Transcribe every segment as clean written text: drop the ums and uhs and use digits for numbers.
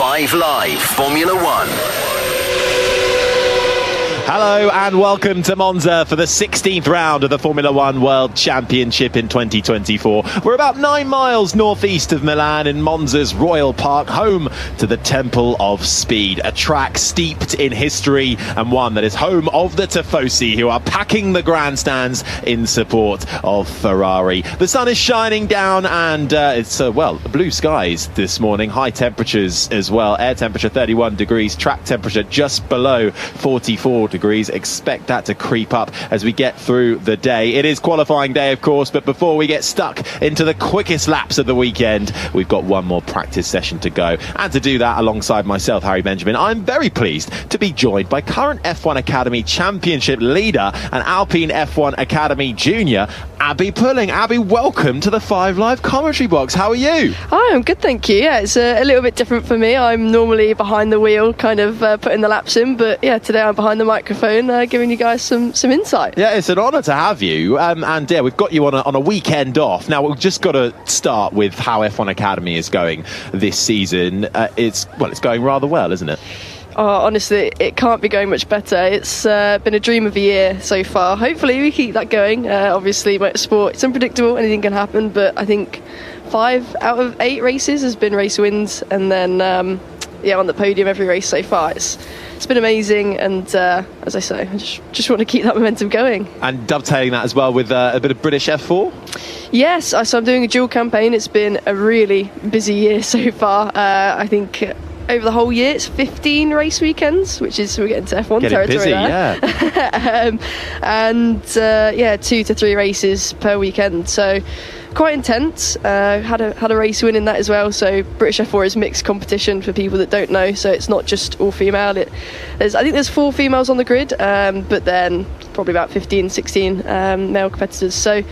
5 Live Formula One. Hello and welcome to Monza for the 16th round of the Formula One World Championship in 2024. We're about 9 miles northeast of Milan in Monza's Royal Park, home to the Temple of Speed, a track steeped in history and one that is home of the Tifosi, who are packing the grandstands in support of Ferrari. The sun is shining down and it's, blue skies this morning, high temperatures as well. Air temperature 31 degrees, track temperature just below 44 degrees. Expect that to creep up as we get through the day. It is qualifying day, of course, but before we get stuck into the quickest laps of the weekend, we've got one more practice session to go. And to do that alongside myself, Harry Benjamin, I'm very pleased to be joined by current F1 Academy Championship leader and Alpine F1 Academy junior, Abby Pulling. Abby, welcome to the 5 Live commentary box. How are you? Hi, I'm good, thank you. Yeah, it's a little bit different for me. I'm normally behind the wheel, kind of putting the laps in, but yeah, today I'm behind the microphone, giving you guys some insight. Yeah, it's an honour to have you, and yeah, we've got you on a weekend off. Now, we've just got to start with how F1 Academy is going this season. It's going rather well, isn't it? Oh, honestly, it can't be going much better. It's been a dream of a year so far. Hopefully we keep that going. Obviously, motorsport, it's unpredictable, anything can happen, but I think 5 out of 8 races has been race wins, and then on the podium every race so far. It's been amazing, and as I say, I just want to keep that momentum going. And dovetailing that as well with a bit of British F4? Yes, so I'm doing a dual campaign. It's been a really busy year so far. I think over the whole year it's 15 race weekends, which is, we're getting to F1 territory busy, there. Yeah. 2 to 3 races per weekend, so quite intense. Had a race win in that as well. So British F4 is mixed competition for people that don't know, so it's not just all female. I think there's 4 females on the grid, but then probably about 15-16 male competitors, so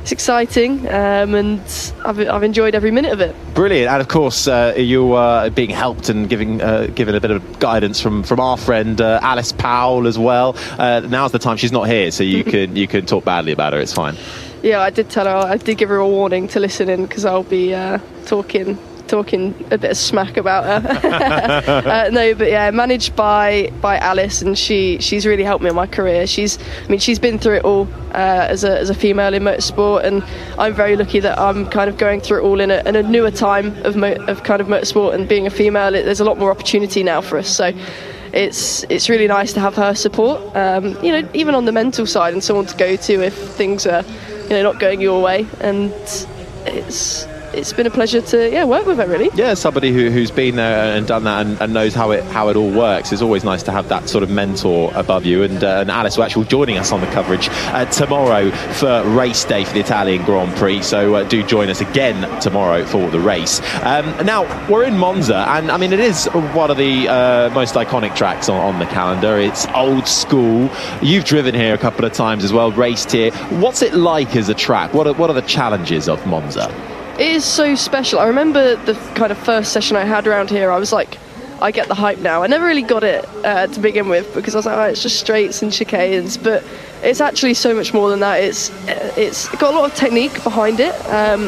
it's exciting, and I've enjoyed every minute of it. Brilliant. And of course you are being helped and given a bit of guidance from our friend Alice Powell as well. Now's the time. She's not here, so you can talk badly about her. It's fine. Yeah, I did tell her, I did give her a warning to listen in, because I'll be talking a bit of smack about her. No, but yeah, managed by Alice, and she's really helped me in my career. She's been through it all as a female in motorsport, and I'm very lucky that I'm kind of going through it all in a newer time of kind of motorsport, and being a female, there's a lot more opportunity now for us. So it's really nice to have her support, even on the mental side, and someone to go to if things are not going your way. And it's been a pleasure to work with her, really. Yeah, somebody who's been there and done that and knows how it all works. It's always nice to have that sort of mentor above you. And Alice will actually joining us on the coverage tomorrow for race day for the Italian Grand Prix. So do join us again tomorrow for the race. Now we're in Monza, and I mean it is one of the most iconic tracks on the calendar. It's old school. You've driven here a couple of times as well, raced here. What's it like as a track? What are the challenges of Monza? It is so special. I remember the kind of first session I had around here, I was like, I get the hype now. I never really got it to begin with, because I was like, it's just straights and chicanes, but it's actually so much more than that. It's got a lot of technique behind it,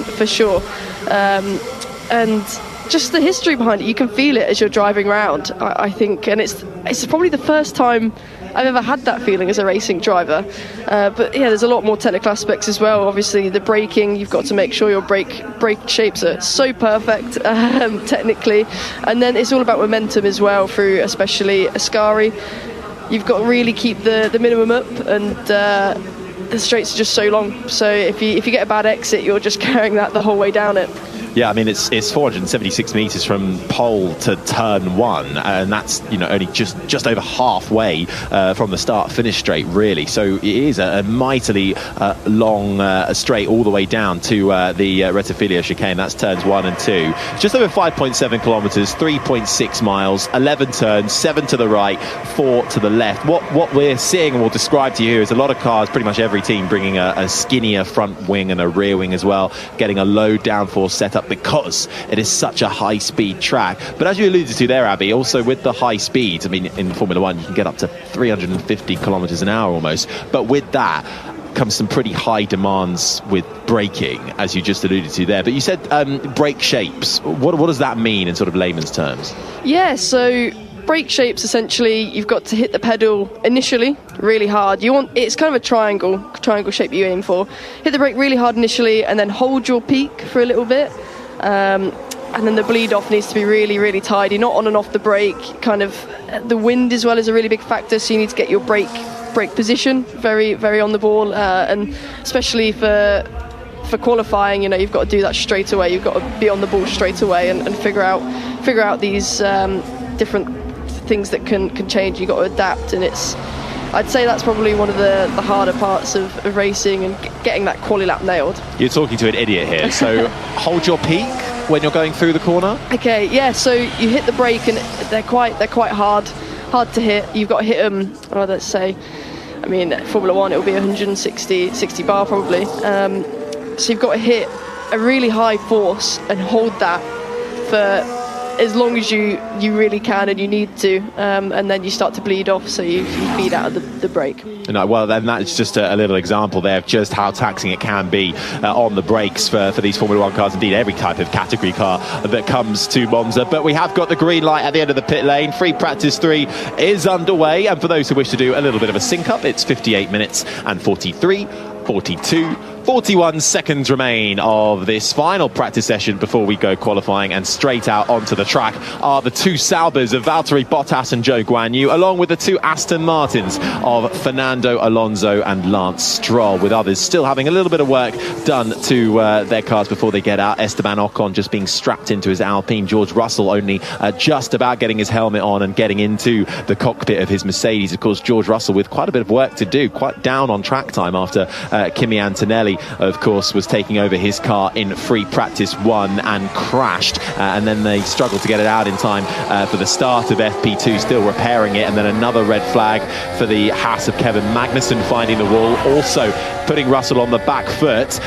for sure, and just the history behind it. You can feel it as you're driving around, I think, and it's probably the first time I've ever had that feeling as a racing driver. But yeah, there's a lot more technical aspects as well. Obviously the braking, you've got to make sure your brake shapes are so perfect technically, and then it's all about momentum as well, through especially Ascari. You've got to really keep the minimum up, and the straights are just so long, so if you get a bad exit, you're just carrying that the whole way down it. Yeah, I mean it's 476 metres from pole to turn 1, and that's only just over halfway from the start finish straight, really. So it is a mightily long straight all the way down to the Rettifiglio chicane. That's turns 1 and 2. Just over 5.7 kilometres, 3.6 miles, 11 turns, 7 to the right, 4 to the left. What we're seeing and we'll describe to you here is a lot of cars, pretty much every team, bringing a skinnier front wing and a rear wing as well, getting a low downforce setup, because it is such a high-speed track. But as you alluded to there, Abby, also with the high speeds, I mean, in Formula One, you can get up to 350 kilometres an hour almost. But with that comes some pretty high demands with braking, as you just alluded to there. But you said brake shapes. What does that mean in sort of layman's terms? Yeah, so brake shapes, essentially, you've got to hit the pedal initially really hard. It's kind of a triangle shape you aim for. Hit the brake really hard initially and then hold your peak for a little bit. And then the bleed off needs to be really, really tidy, not on and off the brake. Kind of the wind as well is a really big factor, so you need to get your brake position very, very on the ball, and especially for qualifying, you've got to do that straight away. You've got to be on the ball straight away and figure out these different things that can change. You've got to adapt, and I'd say that's probably one of the harder parts of racing and getting that quali lap nailed. You're talking to an idiot here, so hold your peak when you're going through the corner? Okay, yeah, so you hit the brake and they're quite hard to hit. You've got to hit them, let's say, Formula 1 it'll be 160 bar probably. So you've got to hit a really high force and hold that for as long as you really can and you need to, and then you start to bleed off, so you feed out of the brake. Well, then that's just a little example there of just how taxing it can be on the brakes for these Formula 1 cars, indeed every type of category car that comes to Monza. But we have got the green light at the end of the pit lane. Free practice 3 is underway, and for those who wish to do a little bit of a sync up, it's 58 minutes and 41 seconds remain of this final practice session before we go qualifying, and straight out onto the track are the two Saubers of Valtteri Bottas and Zhou Guanyu, along with the two Aston Martins of Fernando Alonso and Lance Stroll, with others still having a little bit of work done to their cars before they get out. Esteban Ocon just being strapped into his Alpine, George Russell only just about getting his helmet on and getting into the cockpit of his Mercedes. Of course, George Russell with quite a bit of work to do, quite down on track time after Kimi Antonelli, of course, was taking over his car in free practice 1 and crashed, and then they struggled to get it out in time for the start of FP2, still repairing it, and then another red flag for the Haas of Kevin Magnussen finding the wall, also putting Russell on the back foot.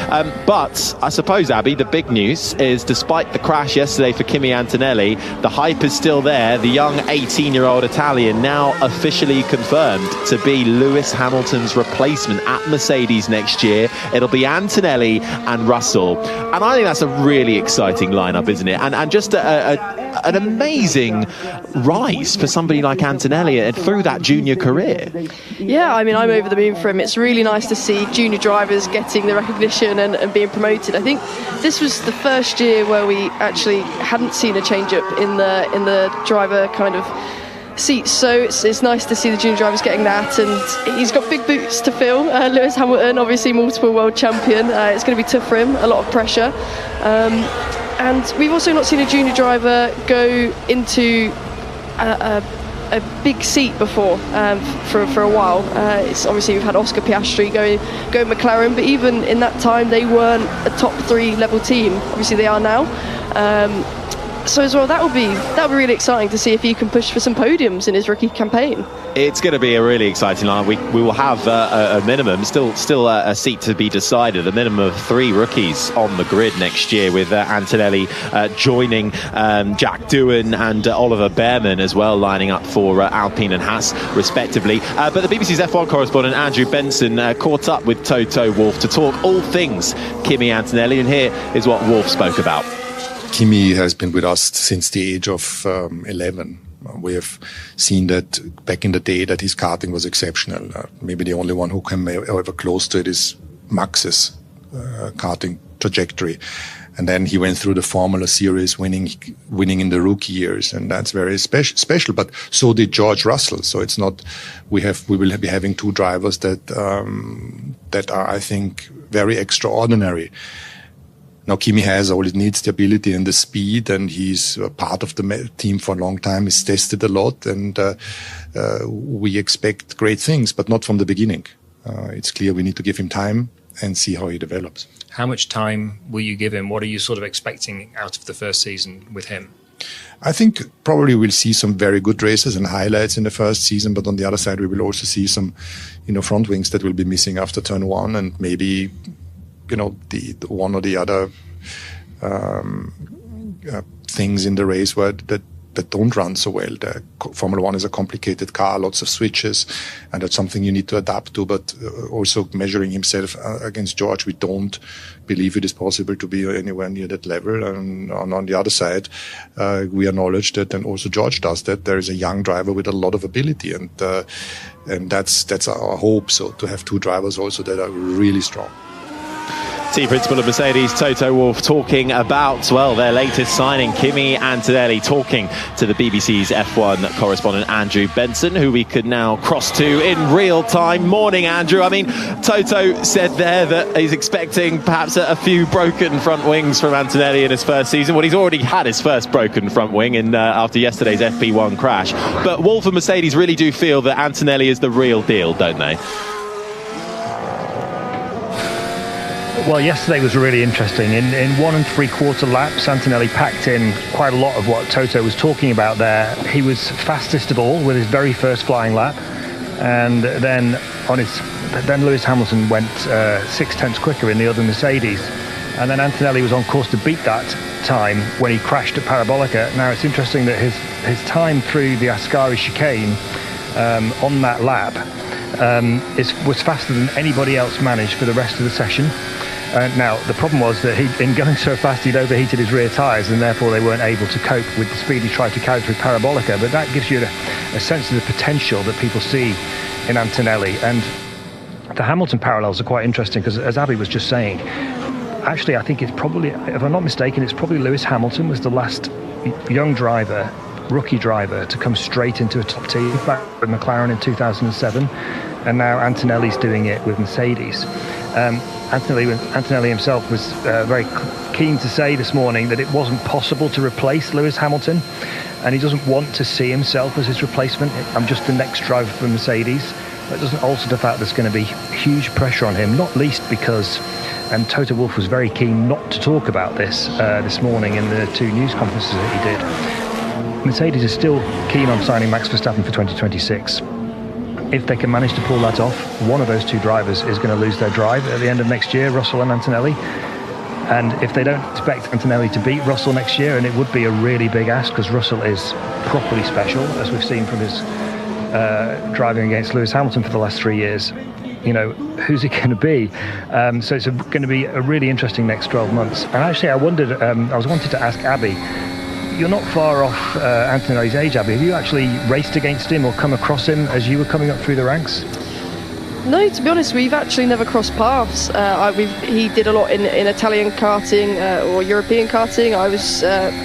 But I suppose, Abby, the big news is, despite the crash yesterday for Kimi Antonelli, the hype is still there. The young 18-year-old Italian now officially confirmed to be Lewis Hamilton's replacement at Mercedes next year. It'll be Antonelli and Russell, and I think that's a really exciting lineup, isn't it? And just an amazing rise for somebody like Antonelli through that junior career. Yeah, I'm over the moon for him. It's really nice to see junior drivers getting the recognition and being promoted. I think this was the first year where we actually hadn't seen a change up in the driver kind of seats, so it's nice to see the junior drivers getting that, and he's got big boots to fill. Lewis Hamilton, obviously multiple world champion, it's going to be tough for him, a lot of pressure, and we've also not seen a junior driver go into a big seat before for a while. It's obviously we've had Oscar Piastri go McLaren, but even in that time they weren't a top 3 level team. Obviously they are now. So as well, that would be really exciting to see if he can push for some podiums in his rookie campaign. It's going to be a really exciting line. We will have a minimum, still a seat to be decided, a minimum of 3 rookies on the grid next year, with Antonelli joining Jack Doohan and Oliver Behrman as well, lining up for Alpine and Haas respectively. But the BBC's F1 correspondent Andrew Benson caught up with Toto Wolff to talk all things Kimi Antonelli, and here is what Wolff spoke about. Kimi has been with us since the age of 11. We have seen that back in the day that his karting was exceptional. Maybe the only one who came ever close to it is Max's karting trajectory. And then he went through the Formula Series, winning in the rookie years, and that's very special. But so did George Russell. So it's not we will be having 2 drivers that are, I think, very extraordinary. Now, Kimi has all he needs, the ability and the speed, and he's part of the team for a long time. He's tested a lot, and we expect great things, but not from the beginning. It's clear we need to give him time and see how he develops. How much time will you give him? What are you sort of expecting out of the first season with him? I think probably we'll see some very good races and highlights in the first season, but on the other side, we will also see some, front wings that will be missing after turn 1, and maybe the one or the other things in the race where that that don't run so well. Formula One is a complicated car, lots of switches, and that's something you need to adapt to. But also measuring himself against George, we don't believe it is possible to be anywhere near that level. And on the other side, we acknowledge that, and also George does that, there is a young driver with a lot of ability, and that's our hope. So to have two drivers also that are really strong. Team principal of Mercedes, Toto Wolff, talking about, well, their latest signing, Kimi Antonelli, talking to the BBC's F1 correspondent Andrew Benson, who we could now cross to in real time. Morning, Andrew. I mean, Toto said there that he's expecting perhaps a few broken front wings from Antonelli in his first season. Well, he's already had his first broken front wing after yesterday's FP1 crash. But Wolff and Mercedes really do feel that Antonelli is the real deal, don't they? Well, yesterday was really interesting. In 1 3/4 laps, Antonelli packed in quite a lot of what Toto was talking about there. He was fastest of all with his very first flying lap, and then Lewis Hamilton went 6/10 quicker in the other Mercedes, and then Antonelli was on course to beat that time when he crashed at Parabolica. Now it's interesting that his time through the Ascari chicane on that lap was faster than anybody else managed for the rest of the session. Now, the problem was that in going so fast, he'd overheated his rear tyres, and therefore they weren't able to cope with the speed he tried to carry through Parabolica. But that gives you a sense of the potential that people see in Antonelli. And the Hamilton parallels are quite interesting because, as Abby was just saying, actually, I think it's probably, if I'm not mistaken, it's probably Lewis Hamilton was the last young driver, rookie driver, to come straight into a top team back with McLaren in 2007. And now Antonelli's doing it with Mercedes. Antonelli himself was very keen to say this morning that it wasn't possible to replace Lewis Hamilton, and he doesn't want to see himself as his replacement. I'm just the next driver for Mercedes. That doesn't alter the fact there's going to be huge pressure on him, not least because Toto Wolff was very keen not to talk about this morning in the two news conferences that he did. Mercedes is still keen on signing Max Verstappen for 2026. If they can manage to pull that off, one of those two drivers is going to lose their drive at the end of next year, Russell and Antonelli. And if they don't expect Antonelli to beat Russell next year, and it would be a really big ask because Russell is properly special, as we've seen from his driving against Lewis Hamilton for the last 3 years, you know, who's it going to be? So it's going to be a really interesting next 12 months. And actually, I wanted to ask Abby, you're not far off Antonelli's age, Abby. Have you actually raced against him or come across him as you were coming up through the ranks? No, to be honest, we've actually never crossed paths. He did a lot in Italian karting or European karting. I was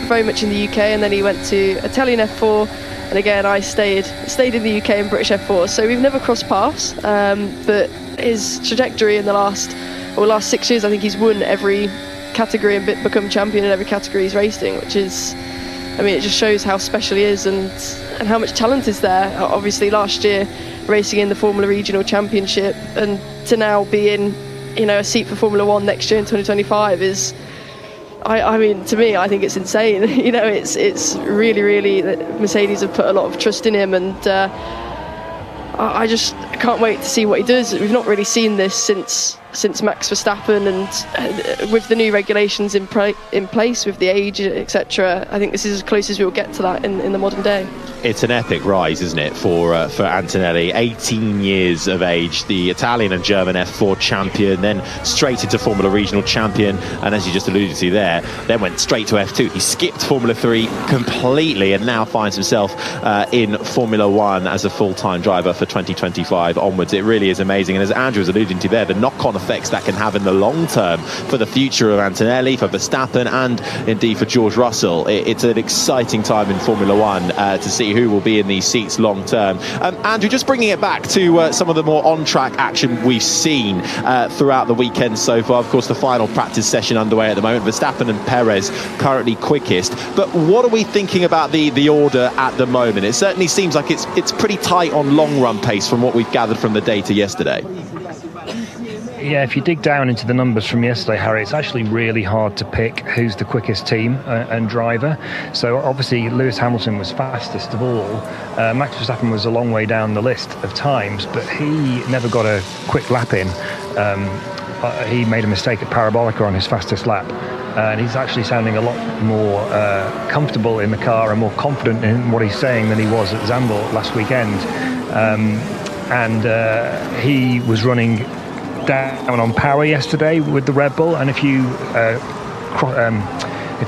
very much in the UK, and then he went to Italian F4, and again I stayed in the UK in British F4. So we've never crossed paths. But his trajectory in the last 6 years, I think he's won every category and become champion in every category he's raced in, which is, I mean, it just shows how special he is and how much talent is there. Obviously, last year racing in the Formula Regional Championship, and to now be in, a seat for Formula One next year in 2025 is, I mean, to me, I think it's insane. It's really, really, Mercedes have put a lot of trust in him, and I can't wait to see what he does. We've not really seen this since Max Verstappen, and with the new regulations in place with the age, etc. I think this is as close as we'll get to that in the modern day. It's an epic rise, isn't it, for Antonelli? 18 years of age, the Italian and German F4 champion, then straight into Formula Regional champion, and as you just alluded to there, then went straight to F2. He skipped Formula 3 completely and now finds himself in Formula 1 as a full-time driver for 2025 onwards. It really is amazing, and as Andrew was alluding to there, the knock-on effects that can have in the long term for the future of Antonelli, for Verstappen, and indeed for George Russell. It's an exciting time in Formula 1 to see who will be in these seats long term. Andrew, just bringing it back to some of the more on-track action we've seen throughout the weekend so far. Of course, the final practice session underway at the moment. Verstappen and Perez currently quickest. But what are we thinking about the order at the moment? It certainly seems like it's pretty tight on long-run pace from what we've gathered from the data yesterday. Yeah, if you dig down into the numbers from yesterday, Harry, it's actually really hard to pick who's the quickest team and driver. So obviously Lewis Hamilton was fastest of all. Max Verstappen was a long way down the list of times, but he never got a quick lap in. He made a mistake at Parabolica on his fastest lap. and he's actually sounding a lot more comfortable in the car and more confident in what he's saying than he was at Zandvoort last weekend. And he was running down on power yesterday with the Red Bull, and if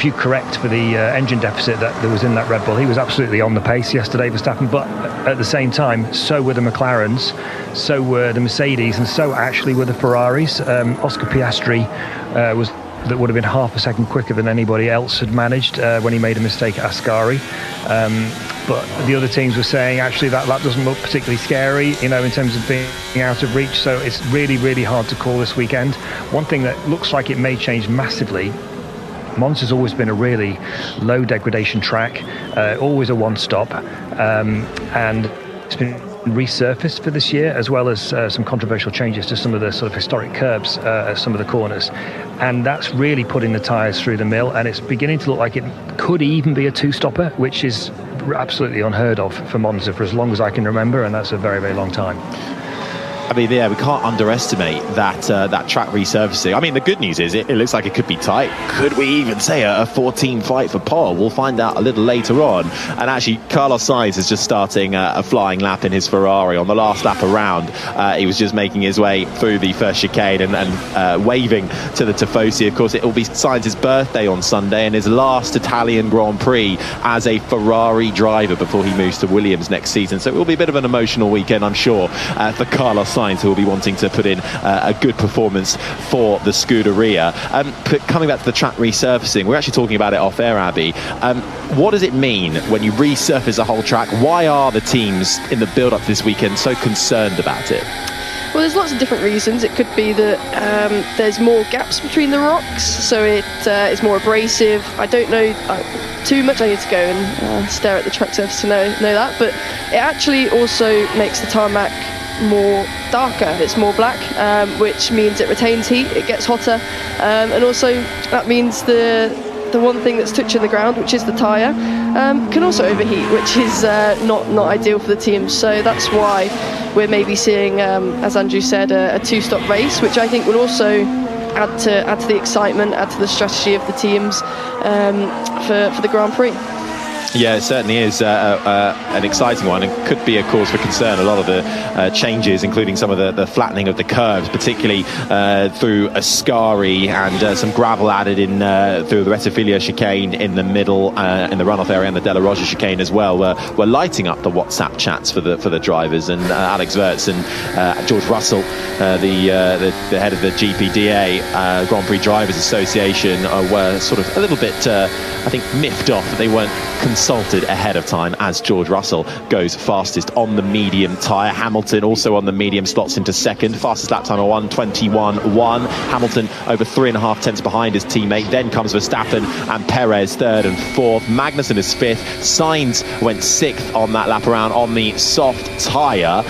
you correct for the engine deficit that there was in that Red Bull, he was absolutely on the pace yesterday, Verstappen. But at the same time, so were the McLarens, so were the Mercedes, and so actually were the Ferraris. Oscar Piastri that would have been half a second quicker than anybody else had managed when he made a mistake at Ascari. But the other teams were saying actually that lap doesn't look particularly scary, in terms of being out of reach. So it's really, really hard to call this weekend. One thing that looks like it may change massively, Monza's always been a really low degradation track, always a one-stop, and it's been resurfaced for this year, as well as some controversial changes to some of the sort of historic curbs at some of the corners, and that's really putting the tyres through the mill, and it's beginning to look like it could even be a two-stopper, which is absolutely unheard of for Monza for as long as I can remember, and that's a very, very long time. I mean, yeah, we can't underestimate that track resurfacing. I mean, the good news is it looks like it could be tight. Could we even say a 14 fight for pole? We'll find out a little later on. And actually, Carlos Sainz is just starting a flying lap in his Ferrari. On the last lap around, he was just making his way through the first chicane and waving to the Tifosi. Of course, it will be Sainz's birthday on Sunday and his last Italian Grand Prix as a Ferrari driver before he moves to Williams next season. So it will be a bit of an emotional weekend, I'm sure, for Carlos Sainz, who will be wanting to put in a good performance for the Scuderia. But coming back to the track resurfacing, we're actually talking about it off air, Abby. What does it mean when you resurface a whole track? Why are the teams in the build-up this weekend so concerned about it? Well, there's lots of different reasons. It could be that there's more gaps between the rocks, so it's more abrasive. I don't know too much. I need to go and stare at the track surface to know that. But it actually also makes the tarmac more darker. It's more black, which means it retains heat. It gets hotter, and also that means the one thing that's touching the ground, which is the tyre, can also overheat, which is not ideal for the team. So that's why we're maybe seeing, as Andrew said, a two-stop race, which I think will also add to the excitement, add to the strategy of the teams for the Grand Prix. Yeah, it certainly is an exciting one, and could be a cause for concern. A lot of the changes, including some of the flattening of the curves, particularly through Ascari, and some gravel added in through the Rettifilia chicane in the middle, in the runoff area, and the Della Rosa chicane as well, were lighting up the WhatsApp chats for the drivers. And Alex Wurz and George Russell, the head of the GPDA, Grand Prix Drivers Association, were sort of a little bit, I think, miffed off that they weren't consulted ahead of time, as George Russell goes fastest on the medium tyre. Hamilton also on the medium slots into second. Fastest lap time of 1:21.1. Hamilton over 3.5 tenths behind his teammate. Then comes Verstappen and Perez third and fourth. Magnussen is fifth. Sainz went sixth on that lap around on the soft tyre.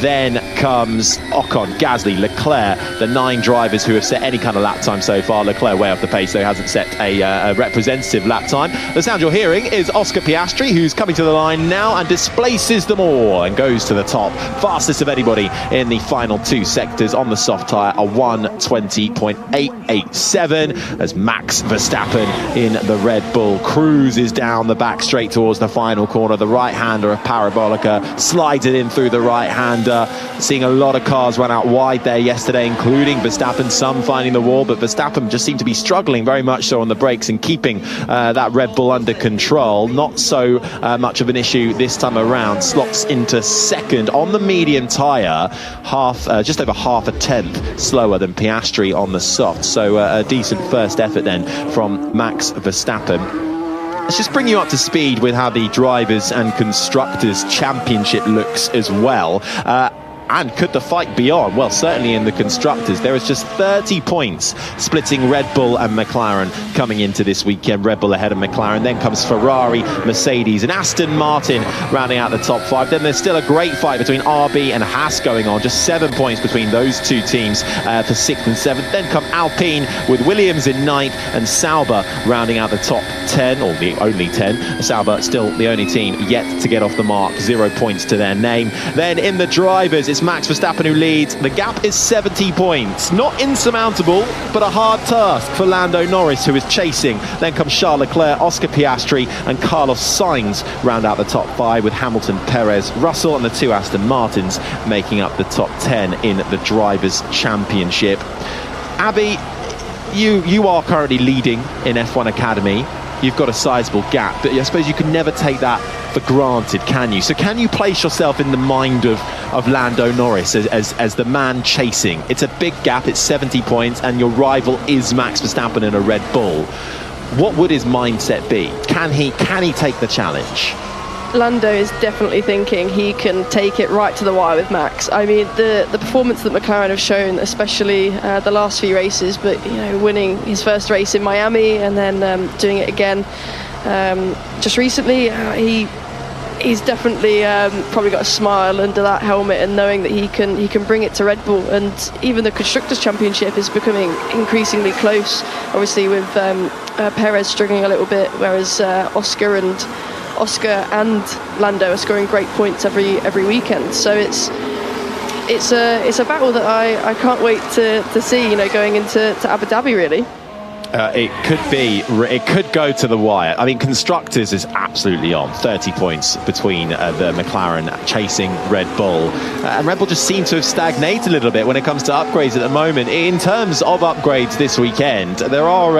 Then comes Ocon, Gasly, Leclerc, the 9 drivers who have set any kind of lap time so far. Leclerc way off the pace, though, hasn't set a representative lap time. The sound you're hearing is Oscar Piastri, who's coming to the line now and displaces them all and goes to the top. Fastest of anybody in the final 2 sectors on the soft tyre, a 1:20.887, as Max Verstappen in the Red Bull cruises down the back straight towards the final corner. The right-hander of Parabolica slides it in through the right-hander. Seeing a lot of cars run out wide there yesterday, including Verstappen, some finding the wall, but Verstappen just seemed to be struggling very much so on the brakes and keeping that Red Bull under control. Not so much of an issue this time around. Slots into second on the medium tyre, just over half a tenth slower than Piastri on the soft. So a decent first effort then from Max Verstappen. Let's just bring you up to speed with how the Drivers' and Constructors' Championship looks as well. And could the fight be on? Well, certainly in the Constructors. There is just 30 points splitting Red Bull and McLaren coming into this weekend. Red Bull ahead of McLaren. Then comes Ferrari, Mercedes and Aston Martin rounding out the top 5. Then there's still a great fight between RB and Haas going on. Just 7 points between those 2 teams for 6th and 7th. Then come Alpine with Williams in 9th and Sauber rounding out the top 10, or the only 10. Sauber still the only team yet to get off the mark. 0 points to their name. Then in the Drivers, It's Max Verstappen who leads. The gap is 70 points. Not insurmountable, but a hard task for Lando Norris, who is chasing. Then comes Charles Leclerc, Oscar Piastri and Carlos Sainz round out the top 5, with Hamilton, Perez, Russell and the 2 Aston Martins making up the top 10 in the Drivers' Championship. Abby, you are currently leading in F1 Academy. You've got a sizable gap, but I suppose you can never take that for granted, can you? So can you place yourself in the mind of Lando Norris as the man chasing? It's a big gap, it's 70 points, and your rival is Max Verstappen in a Red Bull. What would his mindset be? Can he take the challenge? Lando is definitely thinking he can take it right to the wire with Max. I mean, the performance that McLaren have shown, especially the last few races, but winning his first race in Miami and then doing it again just recently, he's definitely probably got a smile under that helmet, and knowing that he can bring it to Red Bull. And even the Constructors' Championship is becoming increasingly close, obviously with Perez struggling a little bit, whereas Oscar and Lando are scoring great points every weekend. So it's a battle that I can't wait to see, going into Abu Dhabi, really. It could go to the wire. I mean, Constructors is absolutely on. 30 points between the McLaren chasing Red Bull. And Red Bull just seem to have stagnated a little bit when it comes to upgrades at the moment. In terms of upgrades this weekend, there are,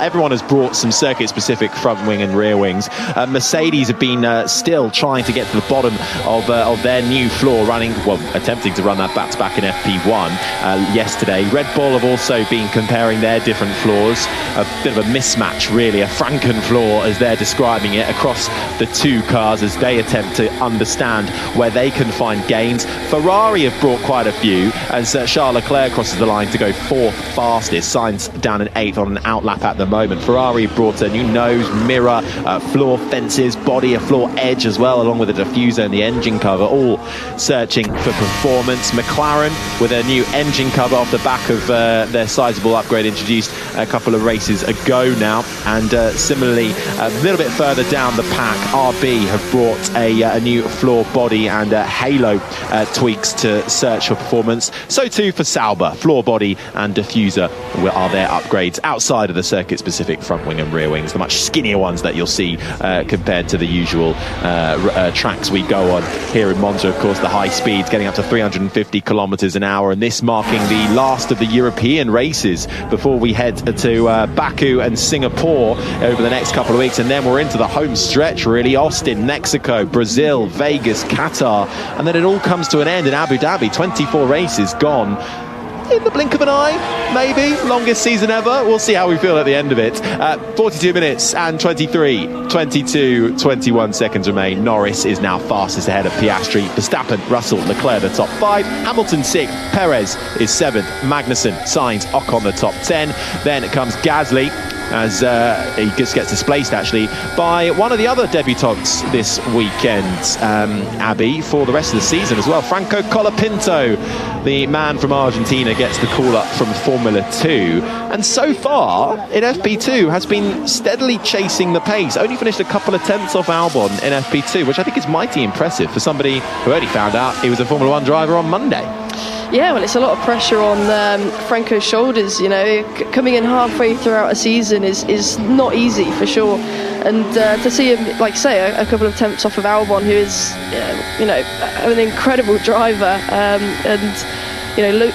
everyone has brought some circuit-specific front wing and rear wings. Mercedes have been still trying to get to the bottom of their new floor, attempting to run that back-to-back in FP1 yesterday. Red Bull have also been comparing their different floors. A bit of a mismatch, really, a Franken floor as they're describing it, across the two cars as they attempt to understand where they can find gains. Ferrari have brought quite a few as Charles Leclerc crosses the line to go 4th fastest. Sainz down in 8th on an outlap at the moment. Ferrari brought a new nose, mirror, floor fences, body, a floor edge as well, along with a diffuser and the engine cover, all searching for performance. McLaren with a new engine cover off the back of their sizable upgrade introduced a couple of races ago now. And similarly, a little bit further down the pack, RB have brought a new floor body and halo tweaks to search for performance. So too for Sauber, floor body and diffuser are their upgrades outside of the circuit-specific front wing and rear wings, the much skinnier ones that you'll see compared to the usual tracks we go on here in Monza. Of course, the high speeds getting up to 350 kilometers an hour, and this marking the last of the European races before we head to Baku and Singapore over the next couple of weeks, and then we're into the home stretch, really. Austin, Mexico, Brazil, Vegas, Qatar, and then it all comes to an end in Abu Dhabi. 24 races gone in the blink of an eye, maybe. Longest season ever. We'll see how we feel at the end of it. 42 minutes and 21 seconds remain. Norris is now fastest ahead of Piastri, Verstappen, Russell, Leclerc the top 5, Hamilton 6th, Perez is 7th, Magnussen, Sainz, Ocon the top 10. Then it comes Gasly as he just gets displaced actually by one of the other debutants this weekend, Abby, for the rest of the season as well. Franco Colapinto, the man from Argentina, gets the call up from Formula 2, and so far in FP2 has been steadily chasing the pace. Only finished a couple of tenths off Albon in FP2, which I think is mighty impressive for somebody who only found out he was a Formula 1 driver on Monday. Yeah, well, it's a lot of pressure on Franco's shoulders. Coming in halfway throughout a season is not easy for sure. And to see him, like say, a couple of attempts off of Albon, who is, an incredible driver,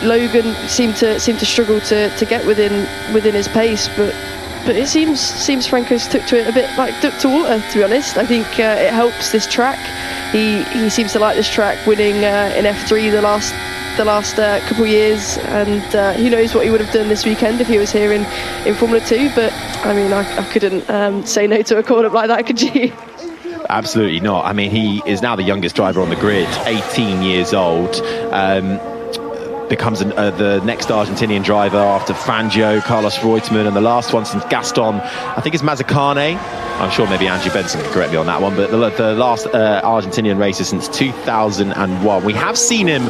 Logan seemed to struggle to get within his pace, but it seems Franco's took to it a bit like duck to water, to be honest. I think it helps this track. He seems to like this track, winning in F3 the last couple of years, and who knows what he would have done this weekend if he was here in Formula 2. But I mean, I couldn't say no to a call-up like that, could you? Absolutely not. I mean, he is now the youngest driver on the grid, 18 years old. becomes the next Argentinian driver after Fangio, Carlos Reutemann, and the last one since Gaston, I think it's Mazzacane. I'm sure maybe Andrew Benson can correct me on that one, but the last Argentinian racer since 2001. We have seen him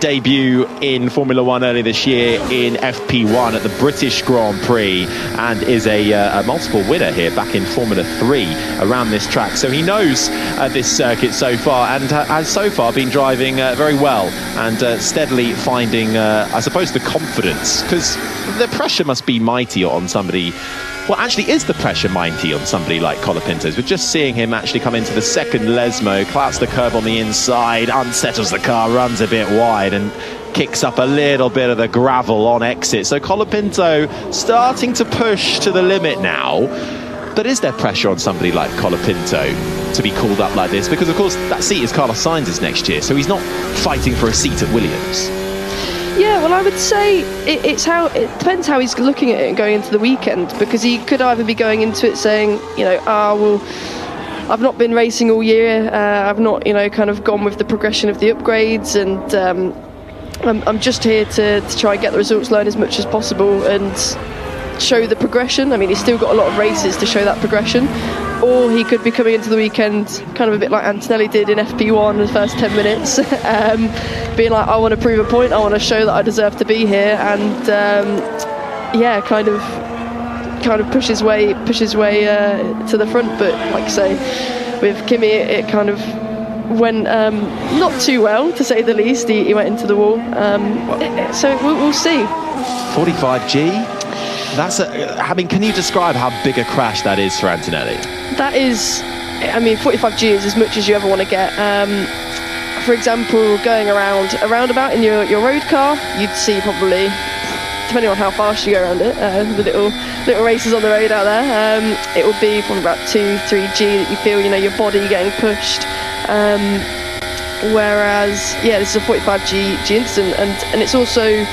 debut in Formula One earlier this year in FP1 at the British Grand Prix, and is a multiple winner here back in Formula 3 around this track. So he knows this circuit so far, and has so far been driving very well and steadily finding, I suppose, the confidence, because the pressure must be mighty on somebody. Well, actually, is the pressure mighty on somebody like Colapinto? We're just seeing him actually come into the second Lesmo, clouts the curb on the inside, unsettles the car, runs a bit wide, and kicks up a little bit of the gravel on exit. So Colapinto starting to push to the limit now. But is there pressure on somebody like Colapinto to be called up like this? Because, of course, that seat is Carlos Sainz's next year, so he's not fighting for a seat at Williams. Yeah, well, I would say it depends how he's looking at it and going into the weekend, because he could either be going into it saying, well, I've not been racing all year, I've not, kind of gone with the progression of the upgrades, and I'm just here to try and get the results, learn as much as possible, and show the progression. I mean, he's still got a lot of races to show that progression. Or he could be coming into the weekend kind of a bit like Antonelli did in FP1 the first 10 minutes, being like, I want to prove a point, I want to show that I deserve to be here, and kind of push his way to the front. But like I say, with Kimi, it kind of went not too well, to say the least. He went into the wall, so we'll see. 45G. Can you describe how big a crash that is for Antonelli? That is, 45G is as much as you ever want to get. For example, going around a roundabout in your road car, you'd see probably, depending on how fast you go around it, the little races on the road out there, it will be from about 2-3G that you feel, your body getting pushed. Whereas, this is a 45G incident, and it's also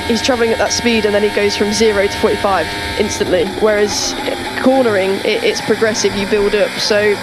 he's travelling at that speed, and then he goes from 0 to 45 instantly, whereas cornering, it's progressive, you build up. So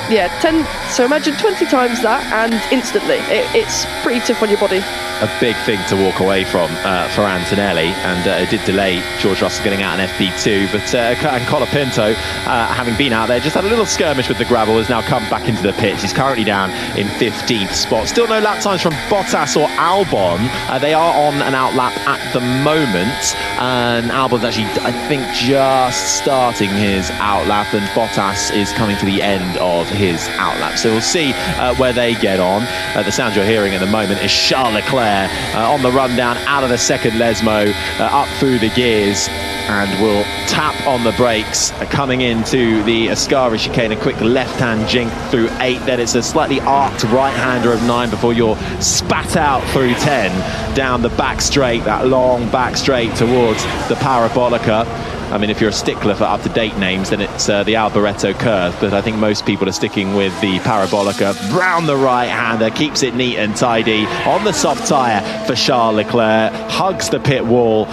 imagine 20 times that, and instantly it's pretty tough on your body. A big thing to walk away from for Antonelli, and it did delay George Russell getting out in FP2, but and Colapinto, having been out there, just had a little skirmish with the gravel, has now come back into the pits. He's currently down in 15th spot. Still no lap times from Bottas or Albon. They are on an outlap at the moment, and Albon's actually, I think, just starting his outlap, and Bottas is coming to the end of his outlap. So we'll see where they get on. The sound you're hearing at the moment is Charles Leclerc on the rundown out of the second Lesmo, up through the gears, and will tap on the brakes coming into the Ascari chicane. A quick left-hand jink through 8, then it's a slightly arced right-hander of 9 before you're spat out through 10 down the back straight, that long back straight towards the Parabolica. I mean, if you're a stickler for up-to-date names, then it's the Alboreto curve, but I think most people are sticking with the Parabolica. Round the right-hander, keeps it neat and tidy on the soft tyre for Charles Leclerc, hugs the pit wall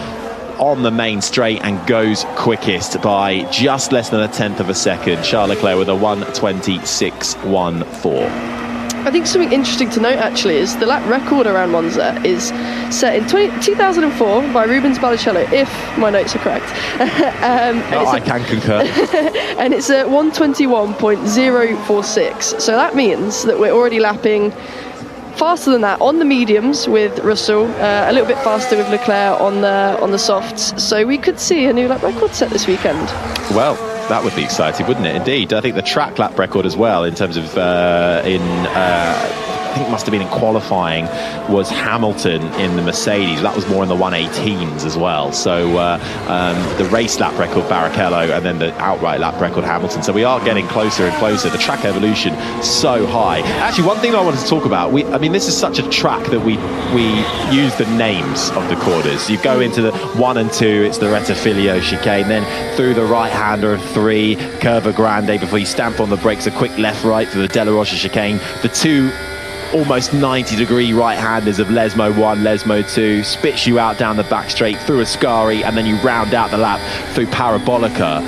on the main straight and goes quickest by just less than a tenth of a second. Charles Leclerc with a 1:26.14. I think something interesting to note actually is the lap record around Monza is set in 2004 by Rubens Barrichello, if my notes are correct. I can concur. And it's at 1:21.046. So that means that we're already lapping faster than that on the mediums with Russell, a little bit faster with Leclerc on the softs. So we could see a new lap record set this weekend. Well, that would be exciting, wouldn't it? Indeed. I think the track lap record as well, in terms of I think it must have been in qualifying, was Hamilton in the Mercedes. That was more in the 1:18s as well. So the race lap record Barrichello, and then the outright lap record Hamilton. So we are getting closer and closer. The track evolution so high. Actually, one thing I wanted to talk about, this is such a track that we use the names of the corners. You go into the 1 and 2, it's the Rettifilio chicane, then through the right-hander of 3, Curva Grande, before you stamp on the brakes, a quick left-right through the Della Rocha chicane. The 2 almost 90-degree right-handers of Lesmo 1, Lesmo 2, spits you out down the back straight through Ascari, and then you round out the lap through Parabolica.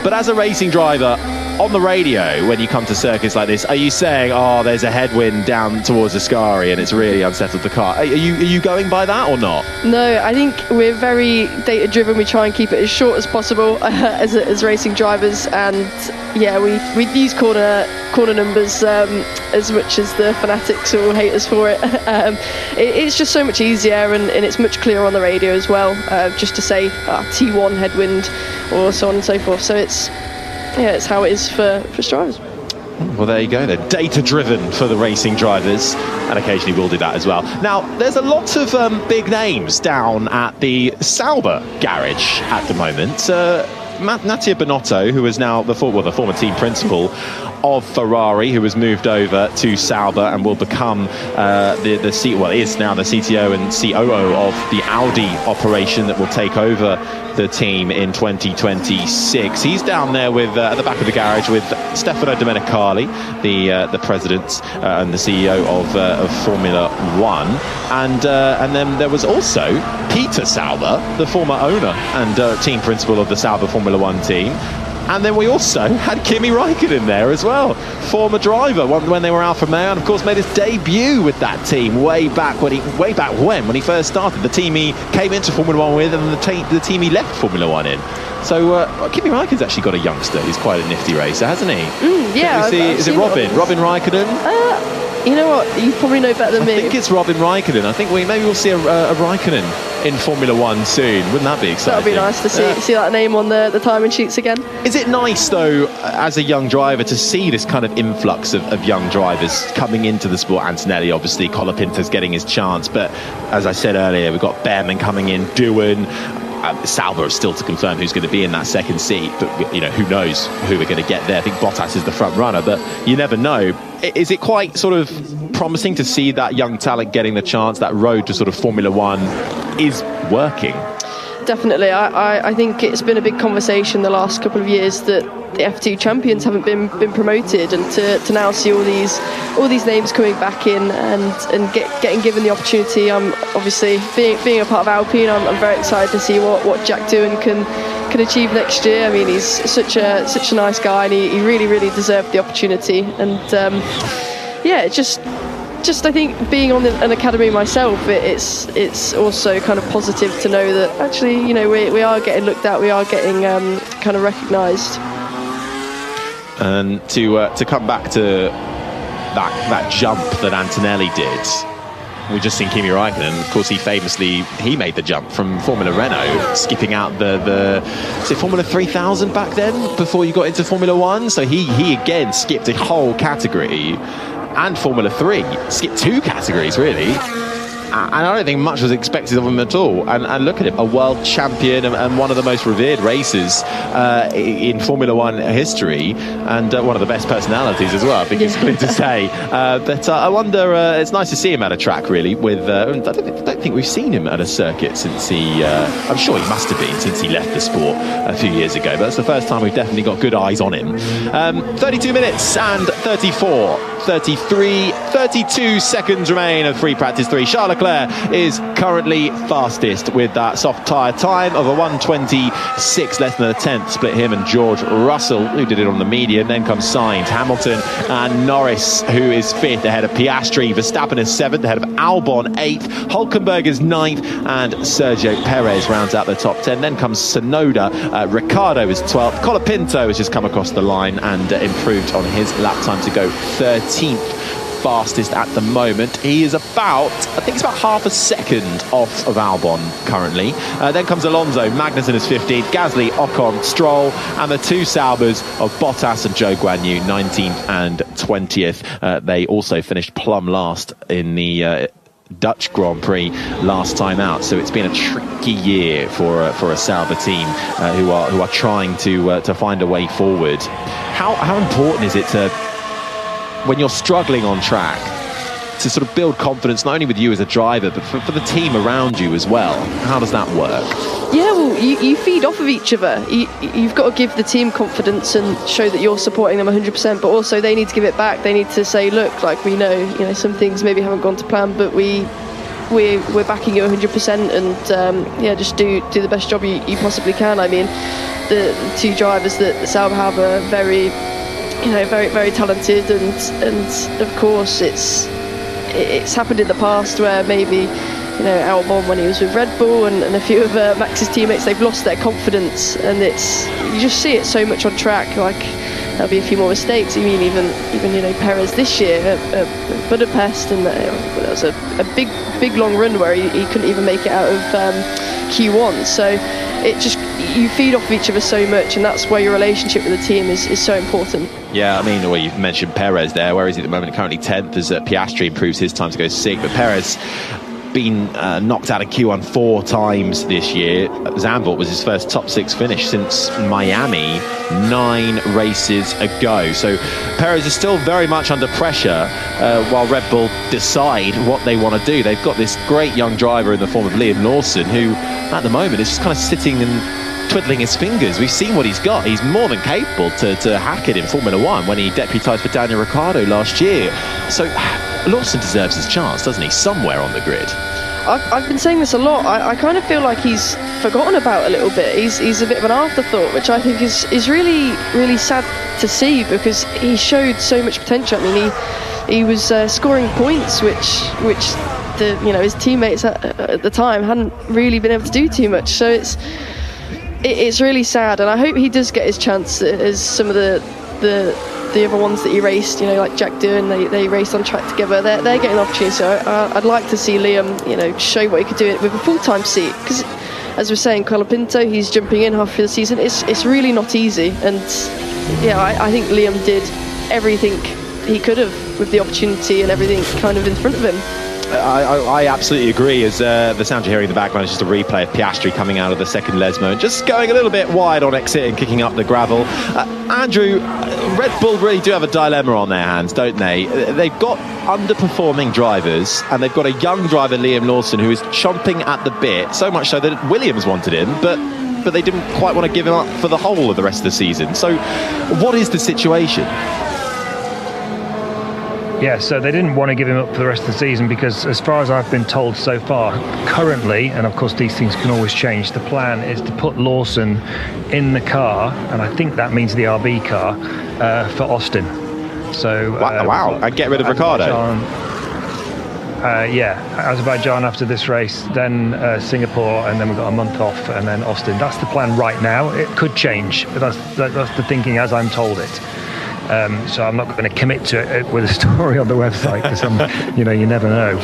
But as a racing driver, on the radio, when you come to circuits like this, are you saying, oh, there's a headwind down towards Ascari and it's really unsettled the car? Are you going by that or not? No, I think we're very data driven. We try and keep it as short as possible as racing drivers, and yeah, we use corner numbers as much as the fanatics will hate us for it. It's just so much easier, and it's much clearer on the radio as well, just to say T1 headwind or so on and so forth. So it's how it is for drivers. Well, there you go. They're data-driven for the racing drivers, and occasionally we'll do that as well. Now, there's a lot of big names down at the Sauber garage at the moment. Mattia Binotto, who is now the former team principal of Ferrari, who has moved over to Sauber and will become is now the CTO and COO of the Audi operation that will take over the team in 2026. He's down there with at the back of the garage with Stefano Domenicali, the president and the CEO of Formula One, and then there was also Peter Sauber, the former owner and team principal of the Sauber Formula One team. And then we also had Kimi Räikkönen there as well, former driver when they were Alfa Romeo, and of course made his debut with that team way back when he first started. The team he came into Formula One with, and the team he left Formula One in. So Kimi Räikkönen's actually got a youngster who's quite a nifty racer, hasn't he? Yeah. Is it Robin Räikkönen? You know what? You probably know better than me. I think it's Robin Räikkönen. I think maybe we'll see a Räikkönen in Formula One soon. Wouldn't that be exciting? That would be nice to see that name on the timing sheets again. Is it nice, though, as a young driver, to see this kind of influx of young drivers coming into the sport? Antonelli, obviously, Colapinto's getting his chance, but as I said earlier, we've got Behrman coming in, Doohan. Sauber is still to confirm who's going to be in that second seat, but who knows who we're going to get there. I think Bottas is the front runner, but you never know. Is it quite sort of promising to see that young talent getting the chance? That road to sort of Formula One is working? Definitely. I think it's been a big conversation the last couple of years that the F2 champions haven't been promoted, and to now see all these names coming back in and getting given the opportunity. I'm obviously being a part of Alpine. I'm very excited to see what Jack Doohan can achieve next year. I mean, he's such a nice guy, and he really deserved the opportunity. And just I think being on an academy myself, it's also kind of positive to know that actually we are getting looked at, we are getting kind of recognised. And to come back to that jump that Antonelli did, we've just seen Kimi Räikkönen. Of course, he made the jump from Formula Renault, skipping out the Formula 3000 back then before you got into Formula One. So he again skipped a whole category, and Formula 3 skipped two categories really. And I don't think much was expected of him at all. And look at him, a world champion and one of the most revered racers in Formula One history, and one of the best personalities as well, I think it's clear to say. But I wonder, it's nice to see him at a track, really. I don't think we've seen him at a circuit since I'm sure he must have been since he left the sport a few years ago. But that's the first time we've definitely got good eyes on him. 32 minutes and 32 seconds remain of free practice 3. Charles Leclerc is currently fastest with that soft tyre time of a 1:26, less than a tenth. Split him and George Russell, who did it on the medium. Then comes Sainz, Hamilton and Norris, who is 5th ahead of Piastri. Verstappen is 7th ahead of Albon, 8th. Hulkenberg is 9th, and Sergio Perez rounds out the top 10. Then comes Tsunoda. Ricciardo is 12th. Colapinto has just come across the line and improved on his lap time to go 13th fastest at the moment. He is about half a second off of Albon currently. Then comes Alonso. Magnussen is 15th. Gasly, Ocon, Stroll, and the two Saubers of Bottas and Zhou Guanyu, 19th and 20th. They also finished plumb last in the Dutch Grand Prix last time out, so it's been a tricky year for a Sauber team who are trying to find a way forward. How important is it to, when you're struggling on track, to sort of build confidence, not only with you as a driver, but for the team around you as well? How does that work? Yeah, well, you feed off of each other. You've got to give the team confidence and show that you're supporting them 100%, but also they need to give it back. They need to say, look, like, we know, some things maybe haven't gone to plan, but we're backing you 100%, and just do the best job you possibly can. I mean, the two drivers that Sauber have are very very, very talented, and of course it's happened in the past where maybe Albon, when he was with Red Bull, and a few of Max's teammates, they've lost their confidence, and you just see it so much on track. Like, there'll be a few more mistakes. I mean, even Perez this year at Budapest, and there was a big long run where he couldn't even make it out of Q1. So you feed off of each other so much, and that's where your relationship with the team is so important. Yeah, I mean, well, you've mentioned Perez there. Where is he at the moment? Currently 10th as Piastri improves his time to go 6th. But Perez been knocked out of Q1 4 times this year. Zandvoort was his first top 6 finish since Miami 9 races ago. So Perez is still very much under pressure while Red Bull decide what they want to do. They've got this great young driver in the form of Liam Lawson, who at the moment is just kind of sitting and twiddling his fingers. We've seen what he's got. He's more than capable to hack it in Formula 1 when he deputised for Daniel Ricciardo last year. So Lawson deserves his chance, doesn't he? Somewhere on the grid. I've been saying this a lot. I kind of feel like he's forgotten about a little bit. He's a bit of an afterthought, which I think is really, really sad to see, because he showed so much potential. I mean, he was scoring points, which his teammates at the time hadn't really been able to do too much. So it's really sad, and I hope he does get his chance, as some of the other ones that he raced, like Jack Doohan, they raced on track together. They're getting an opportunity. So I'd like to see Liam, show what he could do with a full-time seat, because as we're saying, Colapinto, he's jumping in halfway the season. It's really not easy, and I think Liam did everything he could have with the opportunity and everything kind of in front of him. I absolutely agree. As the sound you're hearing in the background is just a replay of Piastri coming out of the second Lesmo and just going a little bit wide on exit and kicking up the gravel. Andrew, Red Bull really do have a dilemma on their hands, don't they? They've got underperforming drivers, and they've got a young driver, Liam Lawson, who is chomping at the bit, so much so that Williams wanted him, but they didn't quite want to give him up for the whole of the rest of the season. So what is the situation? Yeah, so they didn't want to give him up for the rest of the season because, as far as I've been told so far, currently, and of course these things can always change, the plan is to put Lawson in the car, and I think that means the RB car, for Austin. So wow, and get rid of Ricciardo. Azerbaijan after this race, then Singapore, and then we've got a month off, and then Austin. That's the plan right now. It could change, but that's the thinking as I'm told it. So I'm not going to commit to it with a story on the website, because you never know.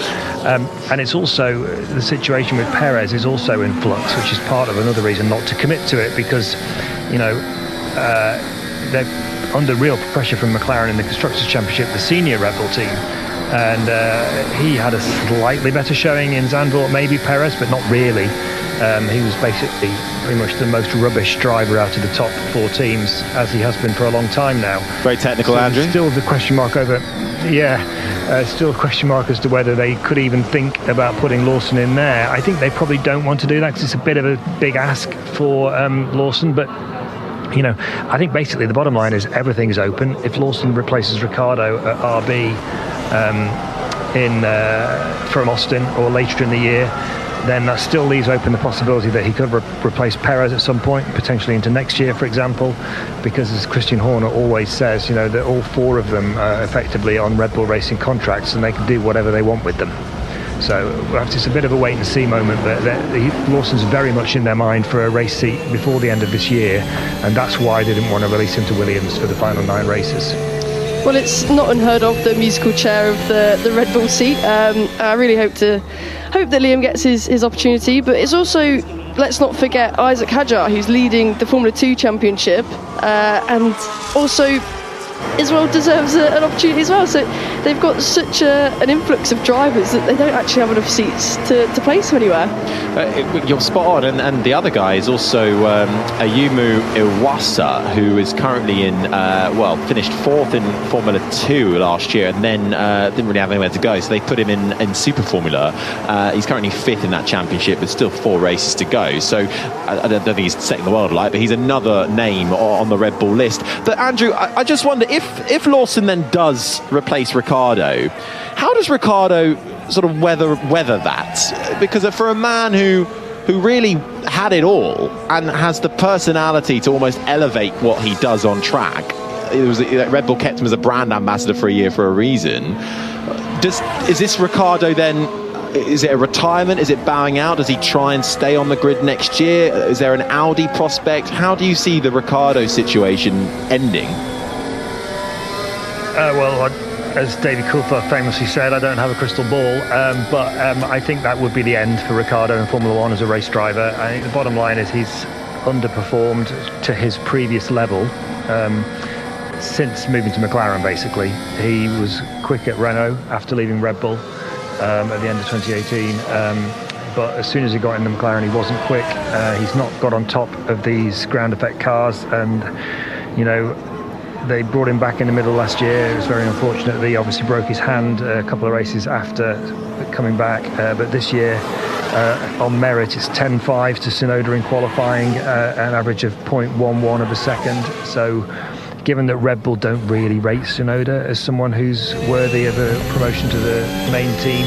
And it's also, the situation with Perez is also in flux, which is part of another reason not to commit to it, because they're under real pressure from McLaren in the Constructors' Championship, the senior Red Bull team. And he had a slightly better showing in Zandvoort, maybe Perez, but not really. He was basically pretty much the most rubbish driver out of the top 4 teams, as he has been for a long time now. Very technical, so Andrew. Still the question mark over. Still a question mark as to whether they could even think about putting Lawson in there. I think they probably don't want to do that, because it's a bit of a big ask for Lawson, but I think basically the bottom line is everything's open. If Lawson replaces Ricciardo at RB from Austin or later in the year, then that still leaves open the possibility that he could replace Perez at some point, potentially into next year, for example, because as Christian Horner always says, that all 4 of them are effectively on Red Bull Racing contracts, and they can do whatever they want with them. So it's a bit of a wait and see moment, but Lawson's very much in their mind for a race seat before the end of this year, and that's why they didn't want to release him to Williams for the final 9 races. Well, it's not unheard of, the musical chair of the Red Bull seat. I really hope that Liam gets his opportunity, but it's also, let's not forget, Isaac Hadjar, who's leading the Formula 2 Championship, and also as well deserves an opportunity as well. So they've got such an influx of drivers that they don't actually have enough seats to place them anywhere. You're spot on, and the other guy is also Ayumu Iwasa, who is currently finished 4th in Formula 2 last year, and then didn't really have anywhere to go, so they put him in Super Formula. He's currently 5th in that championship with still 4 races to go, so I don't think he's setting the world alight, but he's another name on the Red Bull list. But Andrew, I just wonder, if Lawson then does replace Ricciardo, how does Ricciardo sort of weather that? Because for a man who really had it all and has the personality to almost elevate what he does on track, Red Bull kept him as a brand ambassador for a year for a reason. Is this Ricciardo then? Is it a retirement? Is it bowing out? Does he try and stay on the grid next year? Is there an Audi prospect? How do you see the Ricciardo situation ending? Well, as David Coulthard famously said, I don't have a crystal ball, but I think that would be the end for Ricciardo in Formula One as a race driver. I think the bottom line is he's underperformed to his previous level since moving to McLaren, basically. He was quick at Renault after leaving Red Bull at the end of 2018, but as soon as he got into McLaren, he wasn't quick. He's not got on top of these ground effect cars, and they brought him back in the middle last year. It was very unfortunate that he obviously broke his hand a couple of races after coming back, but this year on merit it's 10.5 to Tsunoda in qualifying, an average of 0.11 of a second. So given that Red Bull don't really rate Tsunoda as someone who's worthy of a promotion to the main team,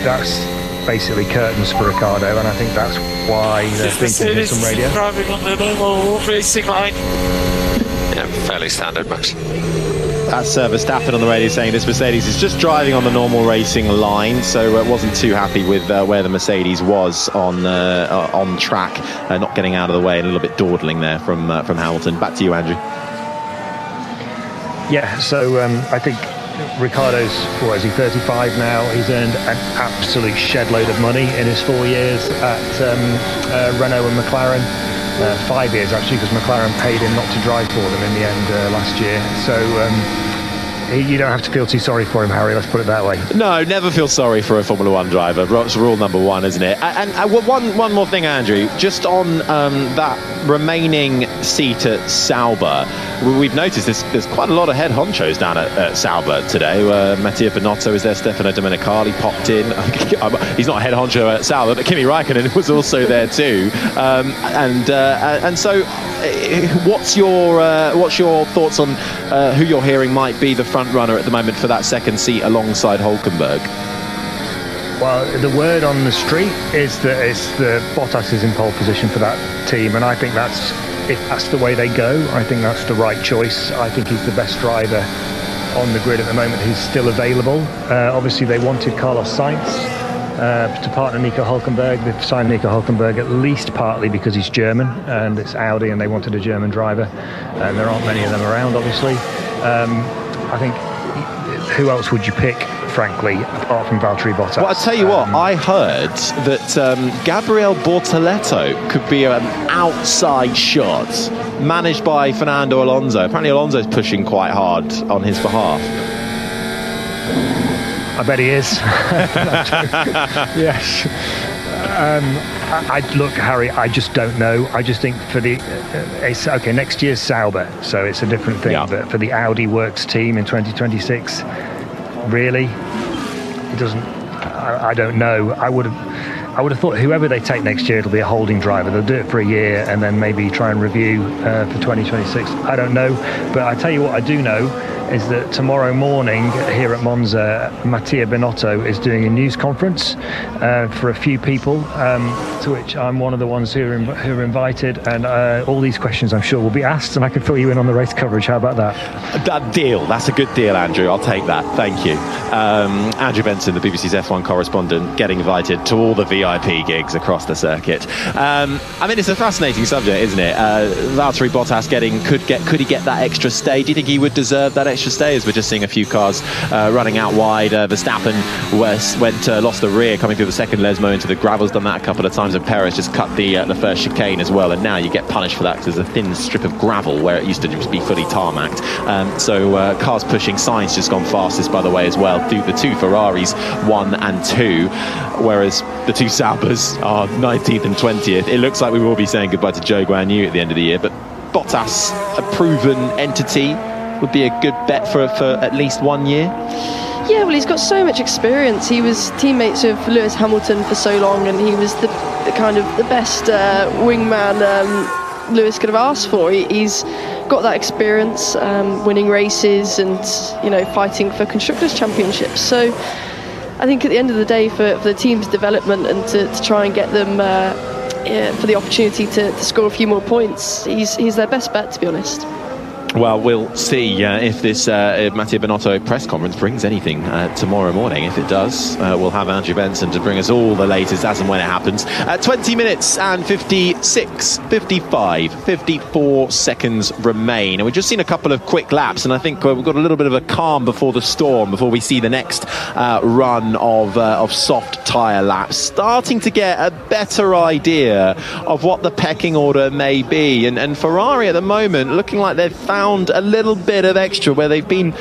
that's basically curtains for Ricciardo, and I think that's why they're thinking of some radio. Driving on the normal racing line. Yeah, fairly standard, Max. That's Verstappen on the radio saying this Mercedes is just driving on the normal racing line, so wasn't too happy with where the Mercedes was on track, not getting out of the way, and a little bit dawdling there from Hamilton. Back to you, Andrew. Yeah, so I think Ricciardo's, what is he, 35 now? He's earned an absolute shed load of money in his 4 years at Renault and McLaren. 5 years actually, because McLaren paid him not to drive for them in the end last year. So you don't have to feel too sorry for him, Harry, let's put it that way. No, never feel sorry for a Formula One driver. It's rule number one, isn't it? And one more thing, Andrew, just on that remaining seat at Sauber, we've noticed there's quite a lot of head honchos down at Sauber today. Mattia Binotto is there, Stefano Domenicali popped in. He's not a head honcho at Sauber, but Kimi Raikkonen was also there too. And so what's your thoughts on who you're hearing might be the front runner at the moment for that second seat alongside Hülkenberg? Well, the word on the street is that Bottas is in pole position for that team, and I think if that's the way they go, I think that's the right choice. I think he's the best driver on the grid at the moment who's still available. Obviously, they wanted Carlos Sainz to partner Nico Hülkenberg. They've signed Nico Hülkenberg at least partly because he's German, and it's Audi, and they wanted a German driver, and there aren't many of them around, obviously. I think, who else would you pick, frankly, apart from Valtteri Bottas? Well, I'll tell you what, I heard that Gabriel Bortoleto could be an outside shot managed by Fernando Alonso. Apparently Alonso's pushing quite hard on his behalf. I bet he is. Yes. Look, Harry, I just don't know. I just think for okay, next year's Sauber, so it's a different thing. Yeah. But for the Audi Works team in 2026, really, it doesn't. I don't know. I would have thought whoever they take next year, it'll be a holding driver. They'll do it for a year and then maybe try and review for 2026. I don't know, but I tell you what I do know is that tomorrow morning here at Monza, Mattia Binotto is doing a news conference for a few people, to which I'm one of the ones who are invited, and all these questions I'm sure will be asked, and I can fill you in on the race coverage. How about that? That deal. That's a good deal, Andrew. I'll take that. Thank you. Andrew Benson, the BBC's F1 correspondent, getting invited to all the VIP gigs across the circuit. I mean, it's a fascinating subject, isn't it? Valtteri Bottas could he get that extra stay? Do you think he would deserve that extra stay, as we're just seeing a few cars running out wide? Verstappen lost the rear coming through the second Lesmo into the gravel's done that a couple of times, and Perez just cut the first chicane as well, and now you get punished for that because there's a thin strip of gravel where it used to just be fully tarmacked. So cars pushing. Sainz just gone fastest, by the way, as well. The two Ferraris 1 and 2, whereas the two Saubers are 19th and 20th. It looks like we will be saying goodbye to Zhou Guanyu at the end of the year, but Bottas, a proven entity, would be a good bet for at least 1 year. Yeah, well, he's got so much experience. He was teammates with Lewis Hamilton for so long, and he was the kind of the best wingman Lewis could have asked for. He's got that experience, winning races and fighting for constructors' championships. So I think at the end of the day, for the team's development and to try and get them for the opportunity to score a few more points, he's their best bet, to be honest. Well, we'll see if this Mattia Binotto press conference brings anything tomorrow morning. If it does, we'll have Andrew Benson to bring us all the latest as and when it happens. 20 minutes and 54 seconds remain. And we've just seen a couple of quick laps, and I think we've got a little bit of a calm before the storm, before we see the next run of soft tyre laps. Starting to get a better idea of what the pecking order may be. And Ferrari at the moment looking like they've found a little bit of extra where they've been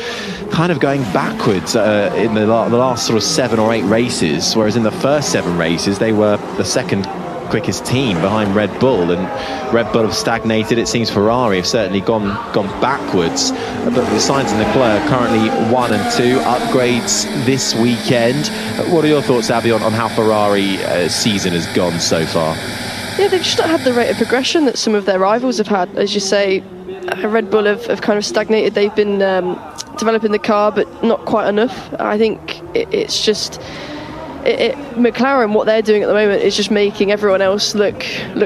kind of going backwards in the last sort of 7 or 8 races, whereas in the first 7 races they were the second quickest team behind Red Bull, and Red Bull have stagnated. It seems Ferrari have certainly gone backwards, but the Sainz and Leclerc currently 1 and 2. Upgrades this weekend. What are your thoughts, Abby, on how Ferrari season has gone so far? Yeah, they've just not had the rate of progression that some of their rivals have had. As you say, Red Bull have kind of stagnated. They've been developing the car, but not quite enough. I think it's just McLaren, what they're doing at the moment is just making everyone else look